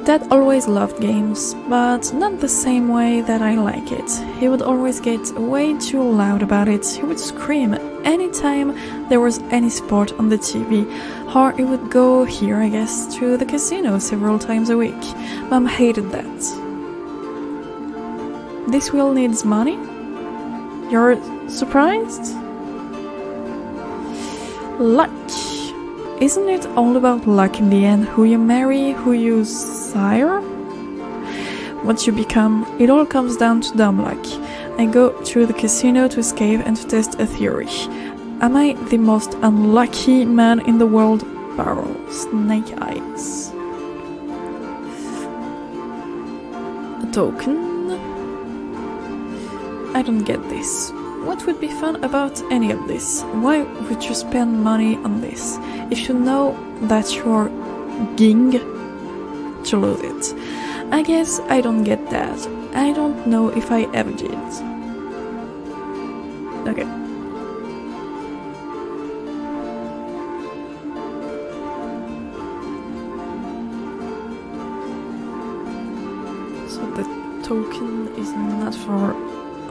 Dad always loved games, but not the same way that I like it. He would always get way too loud about it. He would scream anytime there was any sport on the TV, or he would go here, I guess, to the casino several times a week. Mom hated that. This wheel needs money? You're surprised? Luck. Isn't it all about luck in the end? Who you marry, who you sire? What you become, it all comes down to dumb luck. I go to the casino to escape and to test a theory. Am I the most unlucky man in the world? Barrel. Snake eyes. A token? I don't get this. What would be fun about any of this? Why would you spend money on this? If you know that you're ging to lose it. I guess I don't get that. I don't know if I ever did. Okay. So the token is not for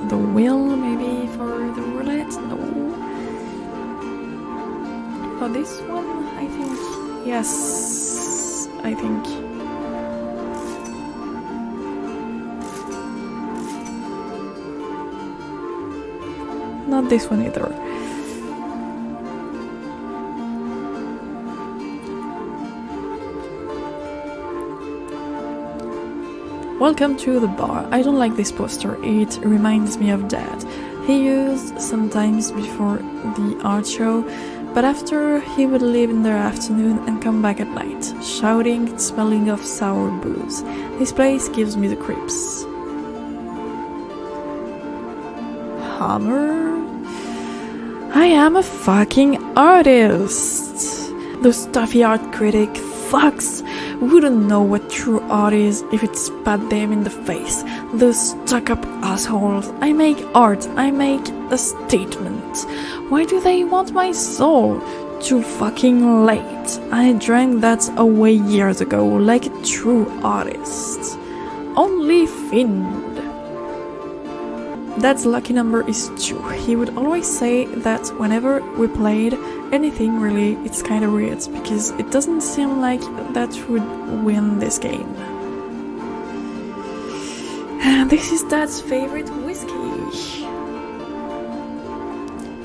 the wheel, maybe for the roulette? No. For this one, I think. Yes, I think. Not this one either. Welcome to the bar. I don't like this poster. It reminds me of Dad. He used sometimes before the art show, but after he would leave in the afternoon and come back at night, shouting, smelling of sour booze. This place gives me the creeps. Hammer? I am a fucking artist! Those stuffy art critic fucks wouldn't know what true art is if it spat them in the face. Those stuck-up assholes. I make art. I make a statement. Why do they want my soul? Too fucking late. I drank that away years ago, like a true artist. Only Finn. Dad's lucky number is 2. He would always say that whenever we played anything really, it's kinda weird, because it doesn't seem like that would win this game. And this is Dad's favorite whiskey.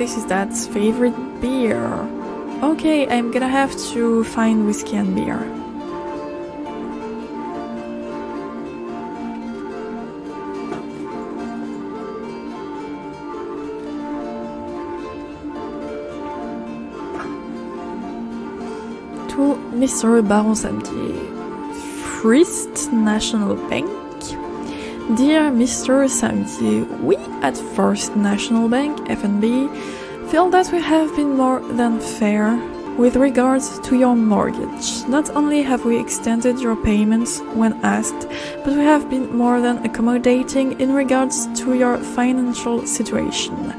this is Dad's favorite beer. Okay, I'm gonna have to find whiskey and beer. To Mr. Baron Samedi, First National Bank. Dear Mr. Samedi, we at First National Bank, FNB, feel that we have been more than fair with regards to your mortgage. Not only have we extended your payments when asked, but we have been more than accommodating in regards to your financial situation.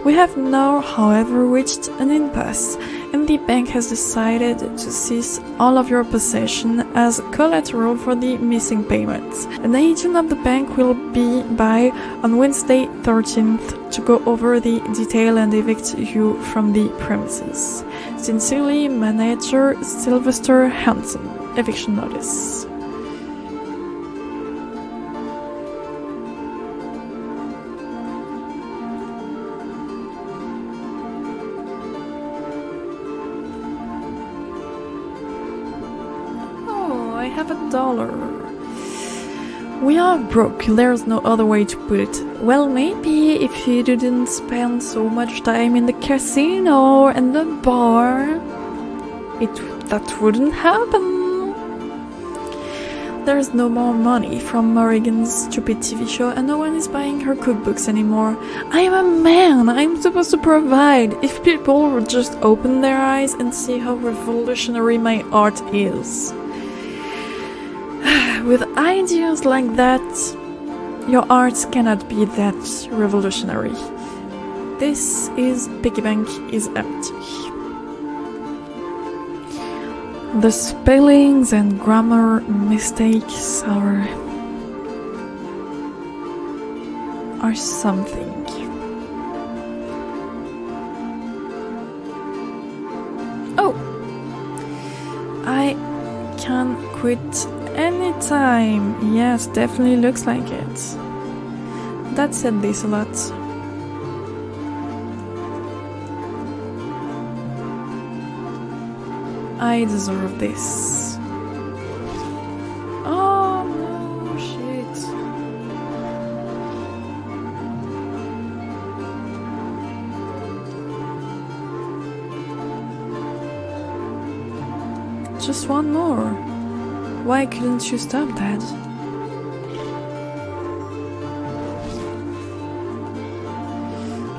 We have now, however, reached an impasse, and the bank has decided to seize all of your possession as collateral for the missing payments. An agent of the bank will be by on Wednesday 13th to go over the detail and evict you from the premises. Sincerely, Manager 𝕲𝖆𝖕𝖙. Eviction notice. I have $1. We are broke, there's no other way to put it. Well, maybe if you didn't spend so much time in the casino and the bar, that wouldn't happen. There's no more money from Morrigan's stupid TV show and no one is buying her cookbooks anymore. I'm a man, I'm supposed to provide. If people would just open their eyes and see how revolutionary my art is. With ideas like that, your art cannot be that revolutionary. This is Piggy Bank is empty. The spellings and grammar mistakes are something. Oh! I can quit anytime. Yes, definitely looks like it. Dad said this a lot. I deserve this. Oh no, shit. Just one more. Why couldn't you stop that?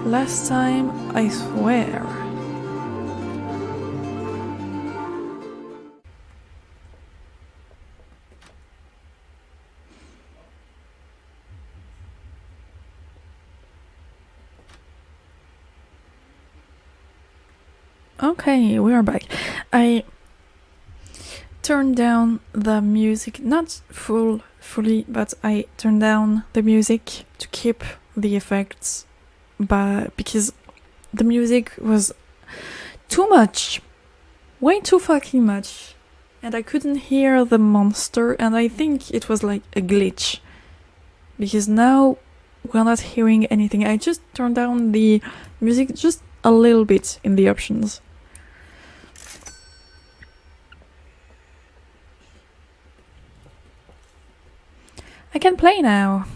Last time, I swear. Okay, we are back. I turned down the music, not fully, but I turned down the music to keep the effects, but because the music was too much, way too fucking much, and I couldn't hear the monster, and I think it was like a glitch, because now we're not hearing anything. I just turned down the music just a little bit in the options. I can play now.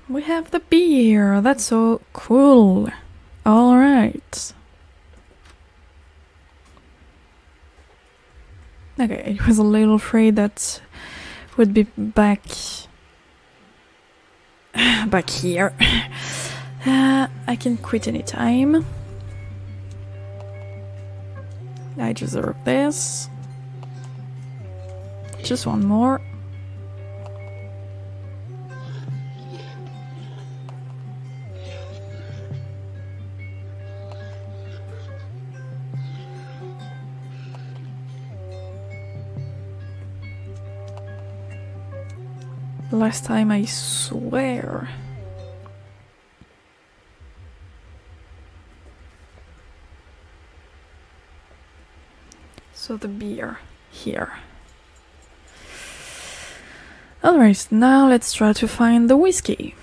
We have the beer. That's so cool. All right. Okay, I was a little afraid that would be back here. I can quit anytime. I deserve this. Just one more. Last time, I swear. So the beer here. Alright, now let's try to find the whiskey.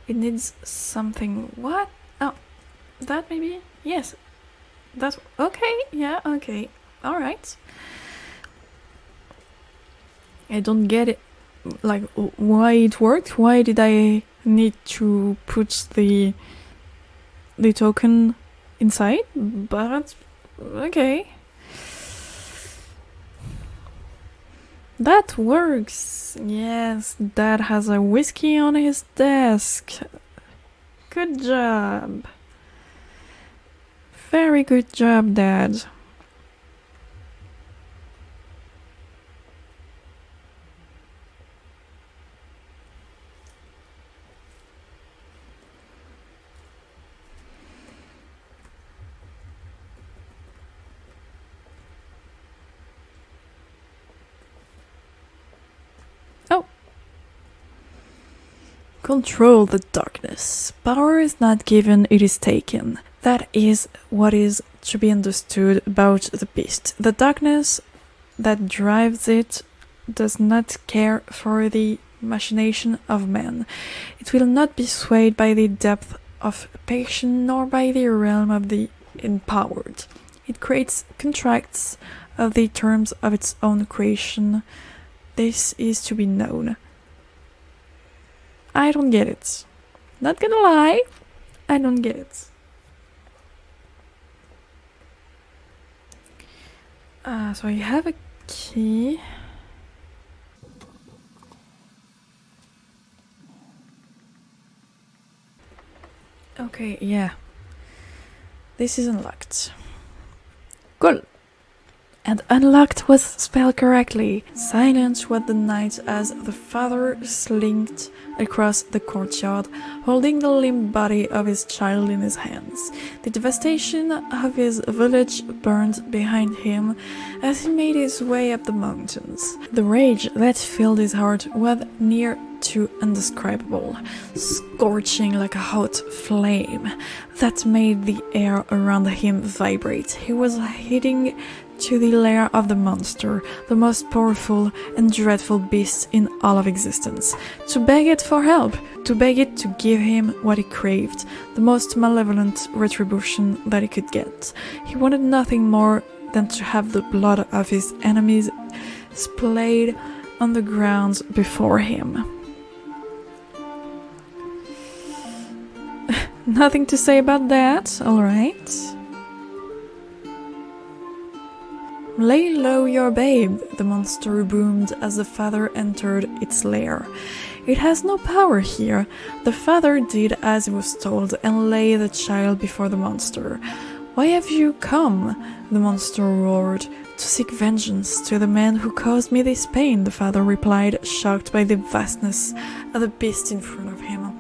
It needs something. What? Oh, that maybe? Yes. That's okay. Yeah, okay. Alright. I don't get it. Like, why it worked? Why did I need to put the token inside? But okay. That works! Yes, Dad has a whiskey on his desk. Good job. Very good job, Dad. Control the darkness. Power is not given, it is taken. That is what is to be understood about the beast. The darkness that drives it does not care for the machination of man. It will not be swayed by the depth of passion nor by the realm of the empowered. It creates contracts of the terms of its own creation. This is to be known. I don't get it. Not gonna lie, I don't get it. So I have a key. Okay, yeah. This is unlocked. Cool. And unlocked was spelled correctly. Silent was the night as the father slinked across the courtyard, holding the limp body of his child in his hands. The devastation of his village burned behind him as he made his way up the mountains. The rage that filled his heart was near to indescribable, scorching like a hot flame that made the air around him vibrate. He was heading to the lair of the monster, the most powerful and dreadful beast in all of existence, to beg it for help, to beg it to give him what he craved, the most malevolent retribution that he could get. He wanted nothing more than to have the blood of his enemies splayed on the ground before him. Nothing to say about that, alright. Lay low your babe, the monster boomed as the father entered its lair. It has no power here. The father did as he was told and lay the child before the monster. Why have you come? The monster roared. To seek vengeance to the man who caused me this pain, the father replied, shocked by the vastness of the beast in front of him.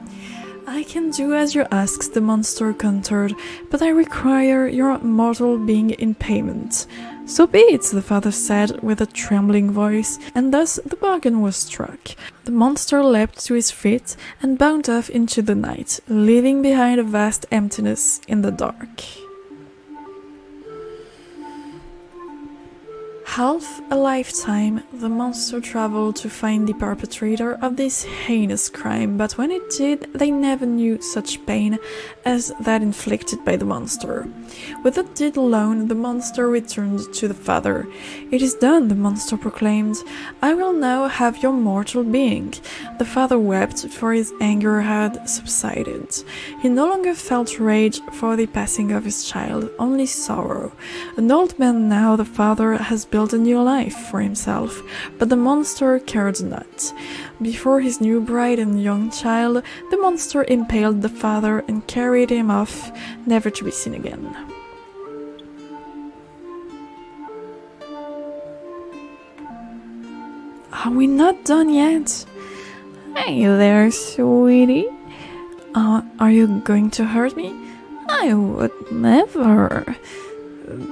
I can do as you ask, the monster countered, but I require your mortal being in payment. So be it, the father said with a trembling voice, and thus the bargain was struck. The monster leapt to his feet and bounded off into the night, leaving behind a vast emptiness in the dark. Half a lifetime, the monster traveled to find the perpetrator of this heinous crime, but when it did, they never knew such pain as that inflicted by the monster. With the deed alone, the monster returned to the father. It is done, the monster proclaimed. I will now have your mortal being. The father wept, for his anger had subsided. He no longer felt rage for the passing of his child, only sorrow. An old man now, the father has built a new life for himself, but the monster cared not. Before his new bride and young child, the monster impaled the father and carried him off, never to be seen again. Are we not done yet? Hey there, sweetie. Are you going to hurt me? I would never.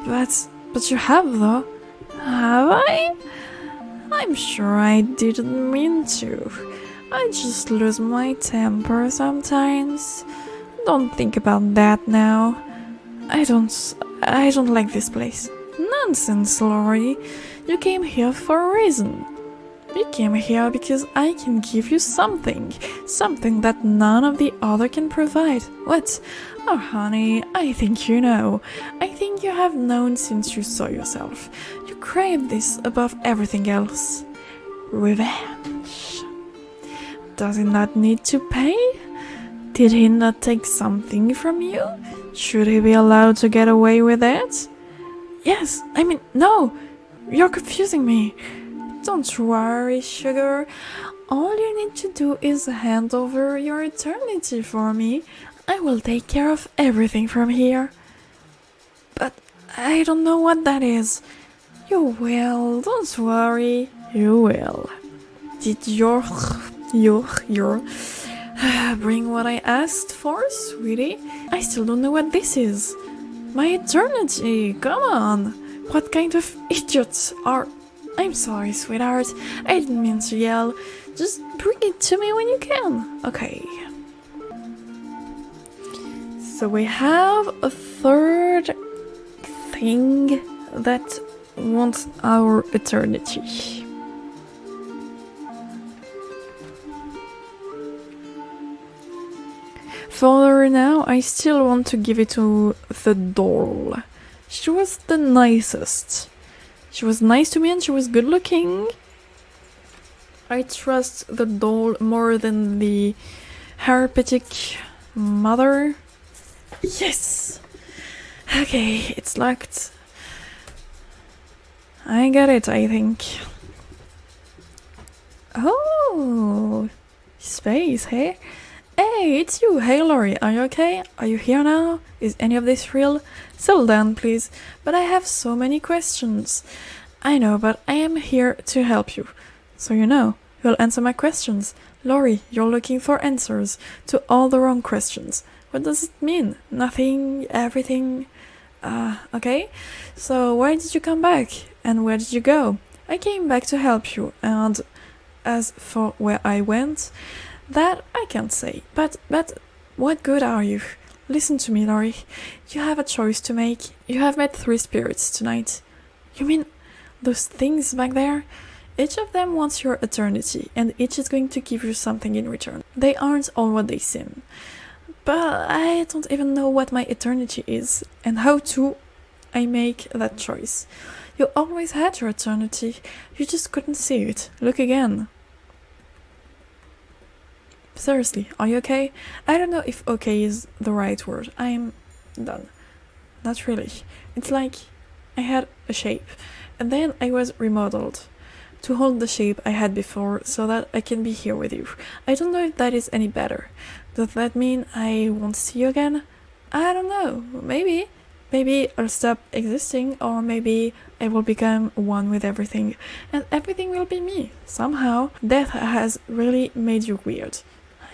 But you have, though. Have I? I'm sure I didn't mean to. I just lose my temper sometimes. Don't think about that now. I don't like this place. Nonsense, Lori. You came here for a reason. You came here because I can give you something that none of the other can provide. What? Oh, honey, I think you know. I think you have known since you saw yourself. You crave this above everything else. Revenge. Does he not need to pay? Did he not take something from you? Should he be allowed to get away with it? Yes, I mean, no. You're confusing me. Don't worry, sugar. All you need to do is hand over your eternity for me. I will take care of everything from here. But I don't know what that is. You will, don't worry. You will. Did your bring what I asked for, sweetie? I still don't know what this is. My eternity, come on. What kind of idiots are... I'm sorry, sweetheart. I didn't mean to yell. Just bring it to me when you can. Okay. So we have a third thing that wants our eternity. For now, I still want to give it to the doll. She was the nicest. She was nice to me and she was good looking. I trust the doll more than the 𝖮𝖊𝖕𝖚 mother. Yes! Okay, it's locked. I got it, I think. Oh! Space, hey? Hey, it's you! Hey, Lori, are you okay? Are you here now? Is any of this real? Settle down, please. But I have so many questions. I know, but I am here to help you. So you know, you'll answer my questions. Lori, you're looking for answers to all the wrong questions. What does it mean? Nothing? Everything? Okay? So why did you come back? And where did you go? I came back to help you, and as for where I went... that I can't say, but what good are you? Listen to me, Lori. You have a choice to make. You have met 3 spirits tonight. You mean those things back there? Each of them wants your eternity, and each is going to give you something in return. They aren't all what they seem. But I don't even know what my eternity is, and how to I make that choice. You always had your eternity. You just couldn't see it. Look again. Seriously, are you okay? I don't know if okay is the right word. I'm done. Not really. It's like I had a shape, and then I was remodeled to hold the shape I had before so that I can be here with you. I don't know if that is any better. Does that mean I won't see you again? I don't know. Maybe. Maybe I'll stop existing, or maybe I will become one with everything, and everything will be me. Somehow, death has really made you weird.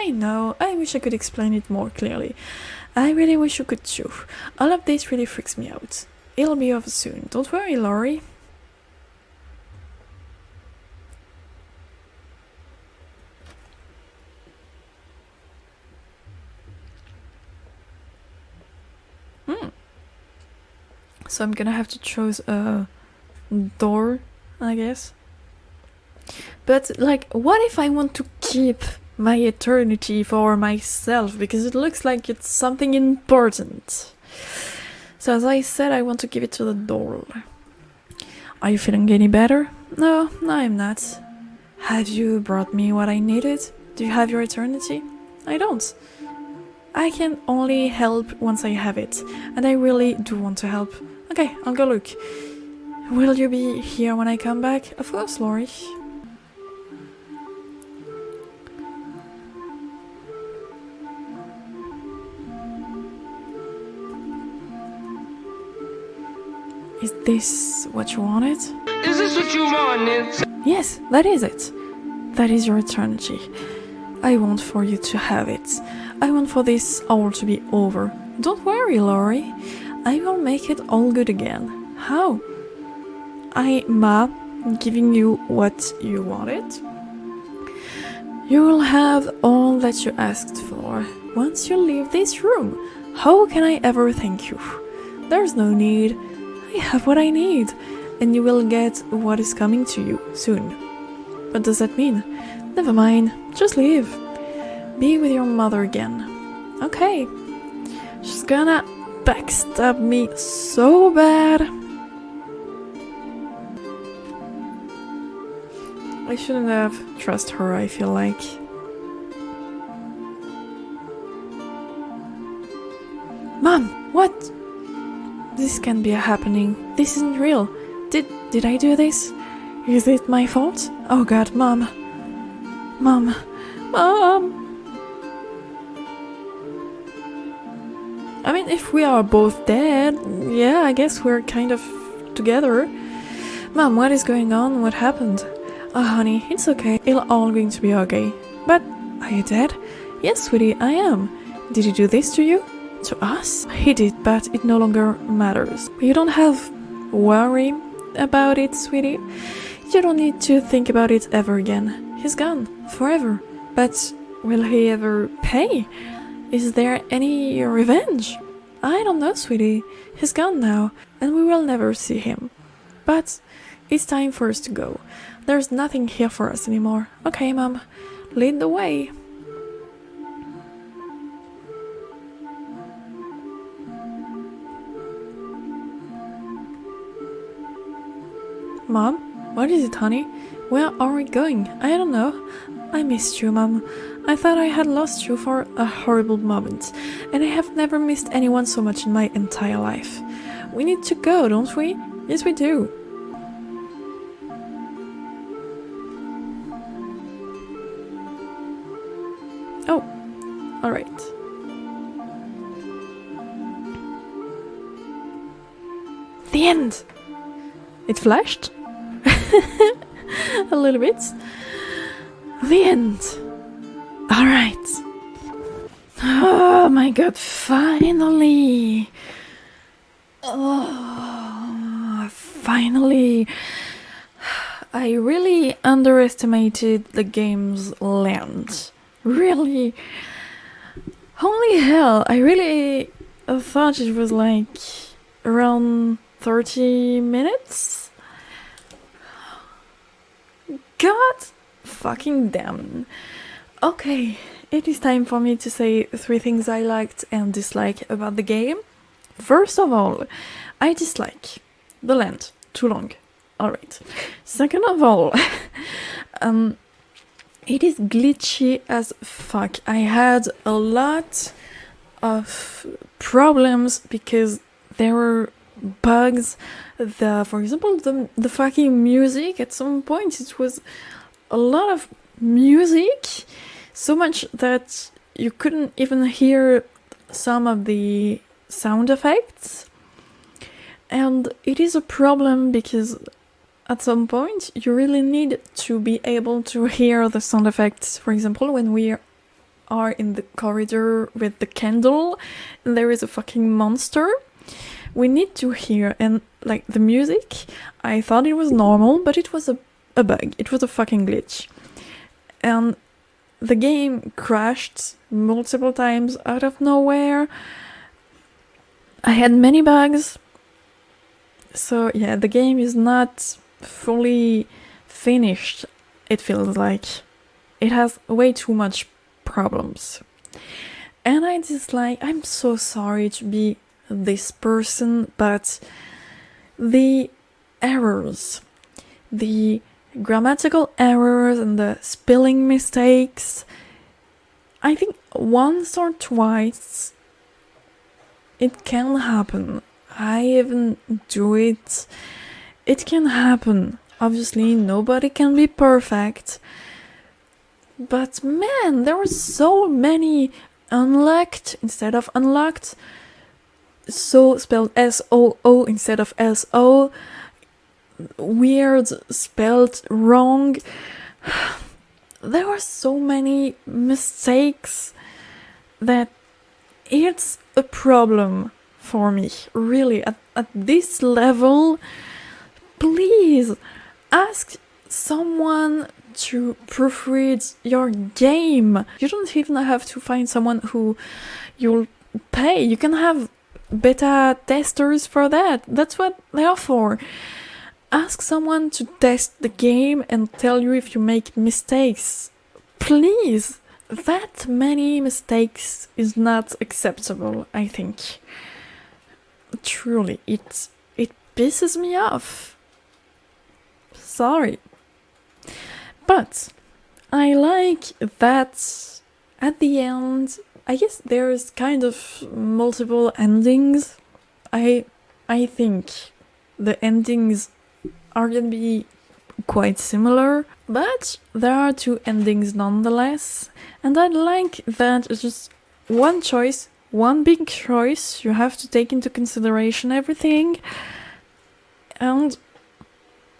I know, I wish I could explain it more clearly. I really wish you could too. All of this really freaks me out. It'll be over soon. Don't worry, Lori. So I'm gonna have to choose a door, I guess. But, like, what if I want to keep my eternity for myself, because it looks like it's something important? So as I said, I want to give it to the doll. Are you feeling any better? No, I'm not. Have you brought me what I needed? Do you have your eternity? I don't. I can only help once I have it, and I really do want to help. Okay, I'll go look. Will you be here when I come back? Of course, Lori. Is this what you wanted? Is this what you wanted? Yes, that is it. That is your eternity. I want for you to have it. I want for this all to be over. Don't worry, Lori. I will make it all good again. How? Ma, giving you what you wanted. You will have all that you asked for once you leave this room. How can I ever thank you? There's no need. I have what I need, and you will get what is coming to you soon. What does that mean? Never mind, just leave. Be with your mother again. Okay. She's gonna backstab me so bad. I shouldn't have trusted her, I feel like. Mom, what? This can't be happening. This isn't real. Did I do this? Is it my fault? Oh god, Mom. Mom. I mean, if we are both dead, yeah, I guess we're kind of together. Mom, what is going on? What happened? Oh, honey, it's okay. It's all going to be okay. But, are you dead? Yes, sweetie, I am. Did he do this to you? To us? He did, but it no longer matters. You don't have worry about it, sweetie. You don't need to think about it ever again. He's gone, forever. But will he ever pay? Is there any revenge? I don't know, sweetie. He's gone now, and we will never see him. But it's time for us to go. There's nothing here for us anymore. Okay, Mom, lead the way. Mom? What is it, honey? Where are we going? I don't know. I missed you, Mom. I thought I had lost you for a horrible moment, and I have never missed anyone so much in my entire life. We need to go, don't we? Yes, we do. Oh, alright. The end! It flashed? A little bit. The end. Alright. Oh my god, finally. Oh, finally. I really underestimated the game's length. Really. Holy hell, I really thought it was like around 30 minutes? God fucking damn. Okay, it is time for me to say 3 things I liked and disliked about the game. First of all, I dislike the length. Too long. Alright. Second of all, it is glitchy as fuck. I had a lot of problems because there were bugs. For example, the fucking music, at some point it was a lot of music, so much that you couldn't even hear some of the sound effects. And it is a problem because at some point you really need to be able to hear the sound effects. For example, when we are in the corridor with the candle and there is a fucking monster, we need to hear, and like the music, I thought it was normal, but it was a bug. It was a fucking glitch. And the game crashed multiple times out of nowhere. I had many bugs. So yeah, the game is not fully finished, it feels like. It has way too much problems. And I dislike, I'm so sorry to be this person, but the errors, the grammatical errors and the spelling mistakes, I think once or twice it can happen. I even do it. It can happen. Obviously, nobody can be perfect. But man, there were so many unlocked instead of unlocked. So spelled S-O-O instead of S-O. Weird, spelled wrong. There were so many mistakes that it's a problem for me. Really, at this level, please ask someone to proofread your game. You don't even have to find someone who you'll pay. You can have beta testers for that. That's what they are for. Ask someone to test the game and tell you if you make mistakes. Please. That many mistakes is not acceptable, I think. Truly, it pisses me off. Sorry. But I like that at the end, I guess there's kind of multiple endings. I think the endings are gonna be quite similar, but there are two endings nonetheless, and I like that it's just one choice, one big choice. You have to take into consideration everything, and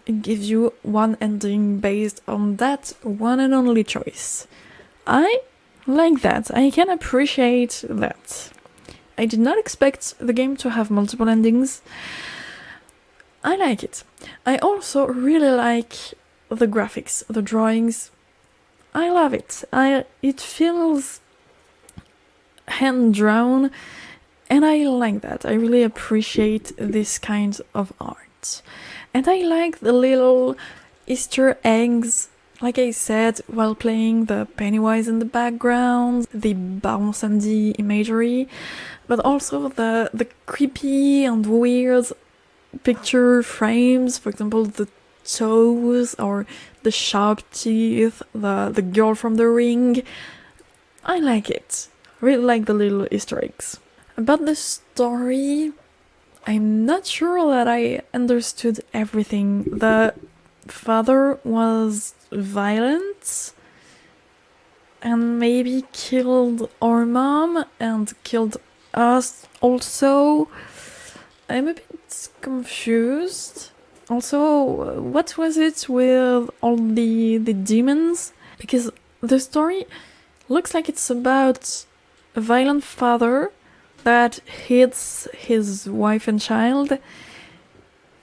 it gives you one ending based on that one and only choice. I like that. I can appreciate that. I did not expect the game to have multiple endings. I like it. I also really like the graphics, the drawings. I love it. It feels hand-drawn, and I like that. I really appreciate this kind of art. And I like the little Easter eggs, like I said, while playing the Pennywise in the background, the Baron Samedi imagery, but also the creepy and weird picture frames, for example, the toes or the sharp teeth, the girl from the ring. I like it. I really like the little Easter eggs. About the story, I'm not sure that I understood everything. The father was violent and maybe killed our mom and killed us also. I'm a bit confused. Also, what was it with all the demons? Because the story looks like it's about a violent father that hits his wife and child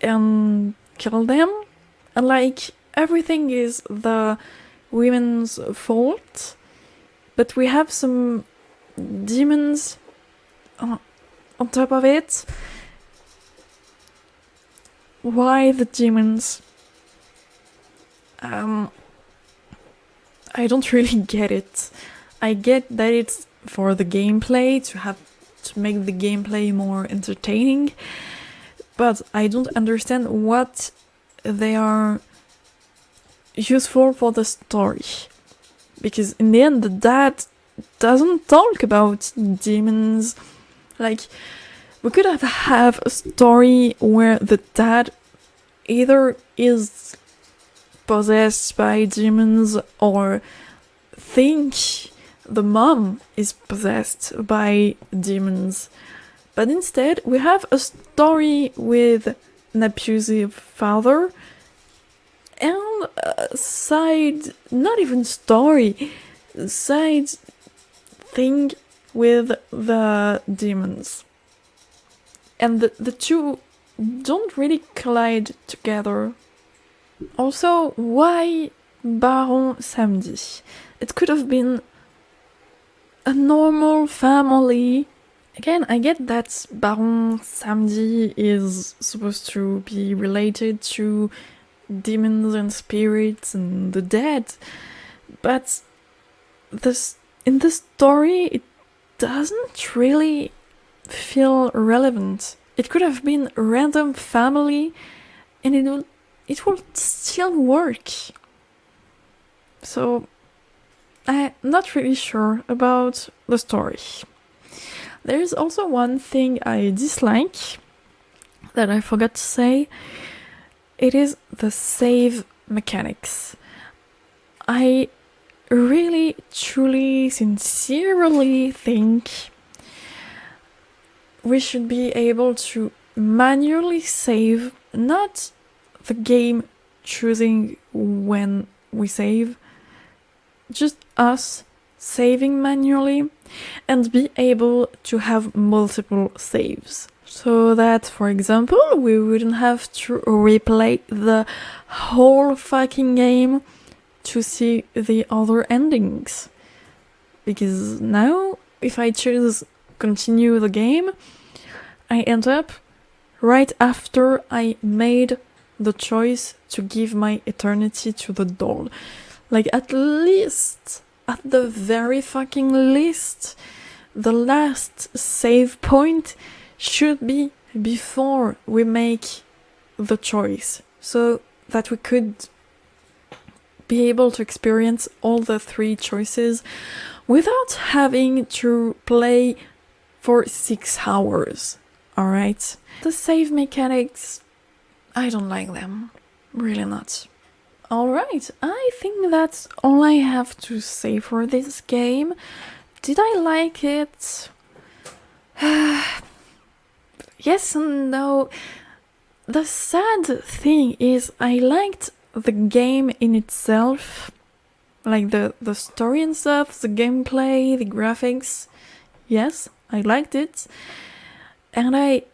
and kills them. And like, everything is the women's fault. But we have some demons on top of it. Why the demons? I don't really get it. I get that it's for the gameplay, to make the gameplay more entertaining, but I don't understand what they are useful for the story. Because in the end, the dad doesn't talk about demons. Like, we could have a story where the dad either is possessed by demons or think the mom is possessed by demons. But instead, we have a story with an abusive father and a side, not even story, side thing with the demons. And the two don't really collide together. Also, why Baron Samedi? It could have been a normal family. Again, I get that Baron Samedi is supposed to be related to demons and spirits and the dead, but in the story, it doesn't really feel relevant. It could have been a random family and it would still work. So I'm not really sure about the story. There's also one thing I dislike that I forgot to say. It is the save mechanics. I really, truly, sincerely think we should be able to manually save, not the game choosing when we save, just us saving manually, and be able to have multiple saves. So that, for example, we wouldn't have to replay the whole fucking game to see the other endings. Because now, if I choose continue the game, I end up right after I made the choice to give my eternity to the doll. Like, at least, at the very fucking least, the last save point should be before we make the choice, so that we could be able to experience all the 3 choices without having to play for 6 hours, alright? The save mechanics, I don't like them, really not. Alright, I think that's all I have to say for this game. Did I like it? Yes and no. The sad thing is I liked the game in itself, like the story and stuff, the gameplay, the graphics. Yes, I liked it. And I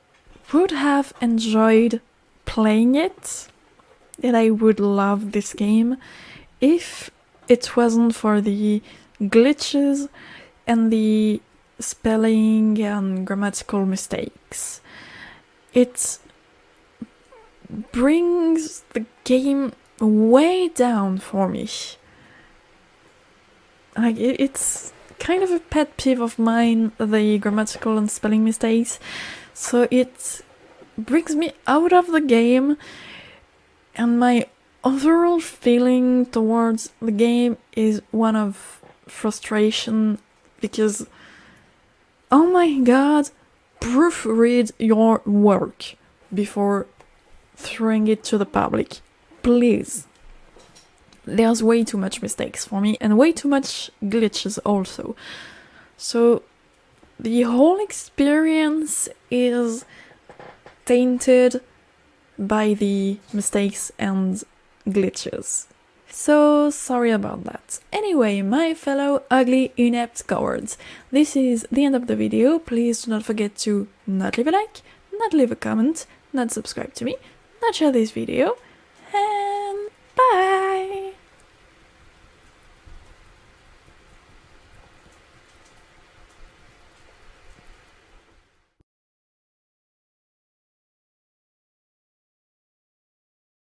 would have enjoyed playing it, and I would love this game if it wasn't for the glitches and the spelling and grammatical mistakes. It brings the game way down for me. Like, it's kind of a pet peeve of mine, the grammatical and spelling mistakes. So it brings me out of the game, and my overall feeling towards the game is one of frustration, because, oh my god, proofread your work before throwing it to the public, please. There's way too much mistakes for me, and way too much glitches also. So the whole experience is tainted by the mistakes and glitches. So sorry about that. Anyway, my fellow ugly, inept cowards, this is the end of the video. Please do not forget to not leave a like, not leave a comment, not subscribe to me, not share this video,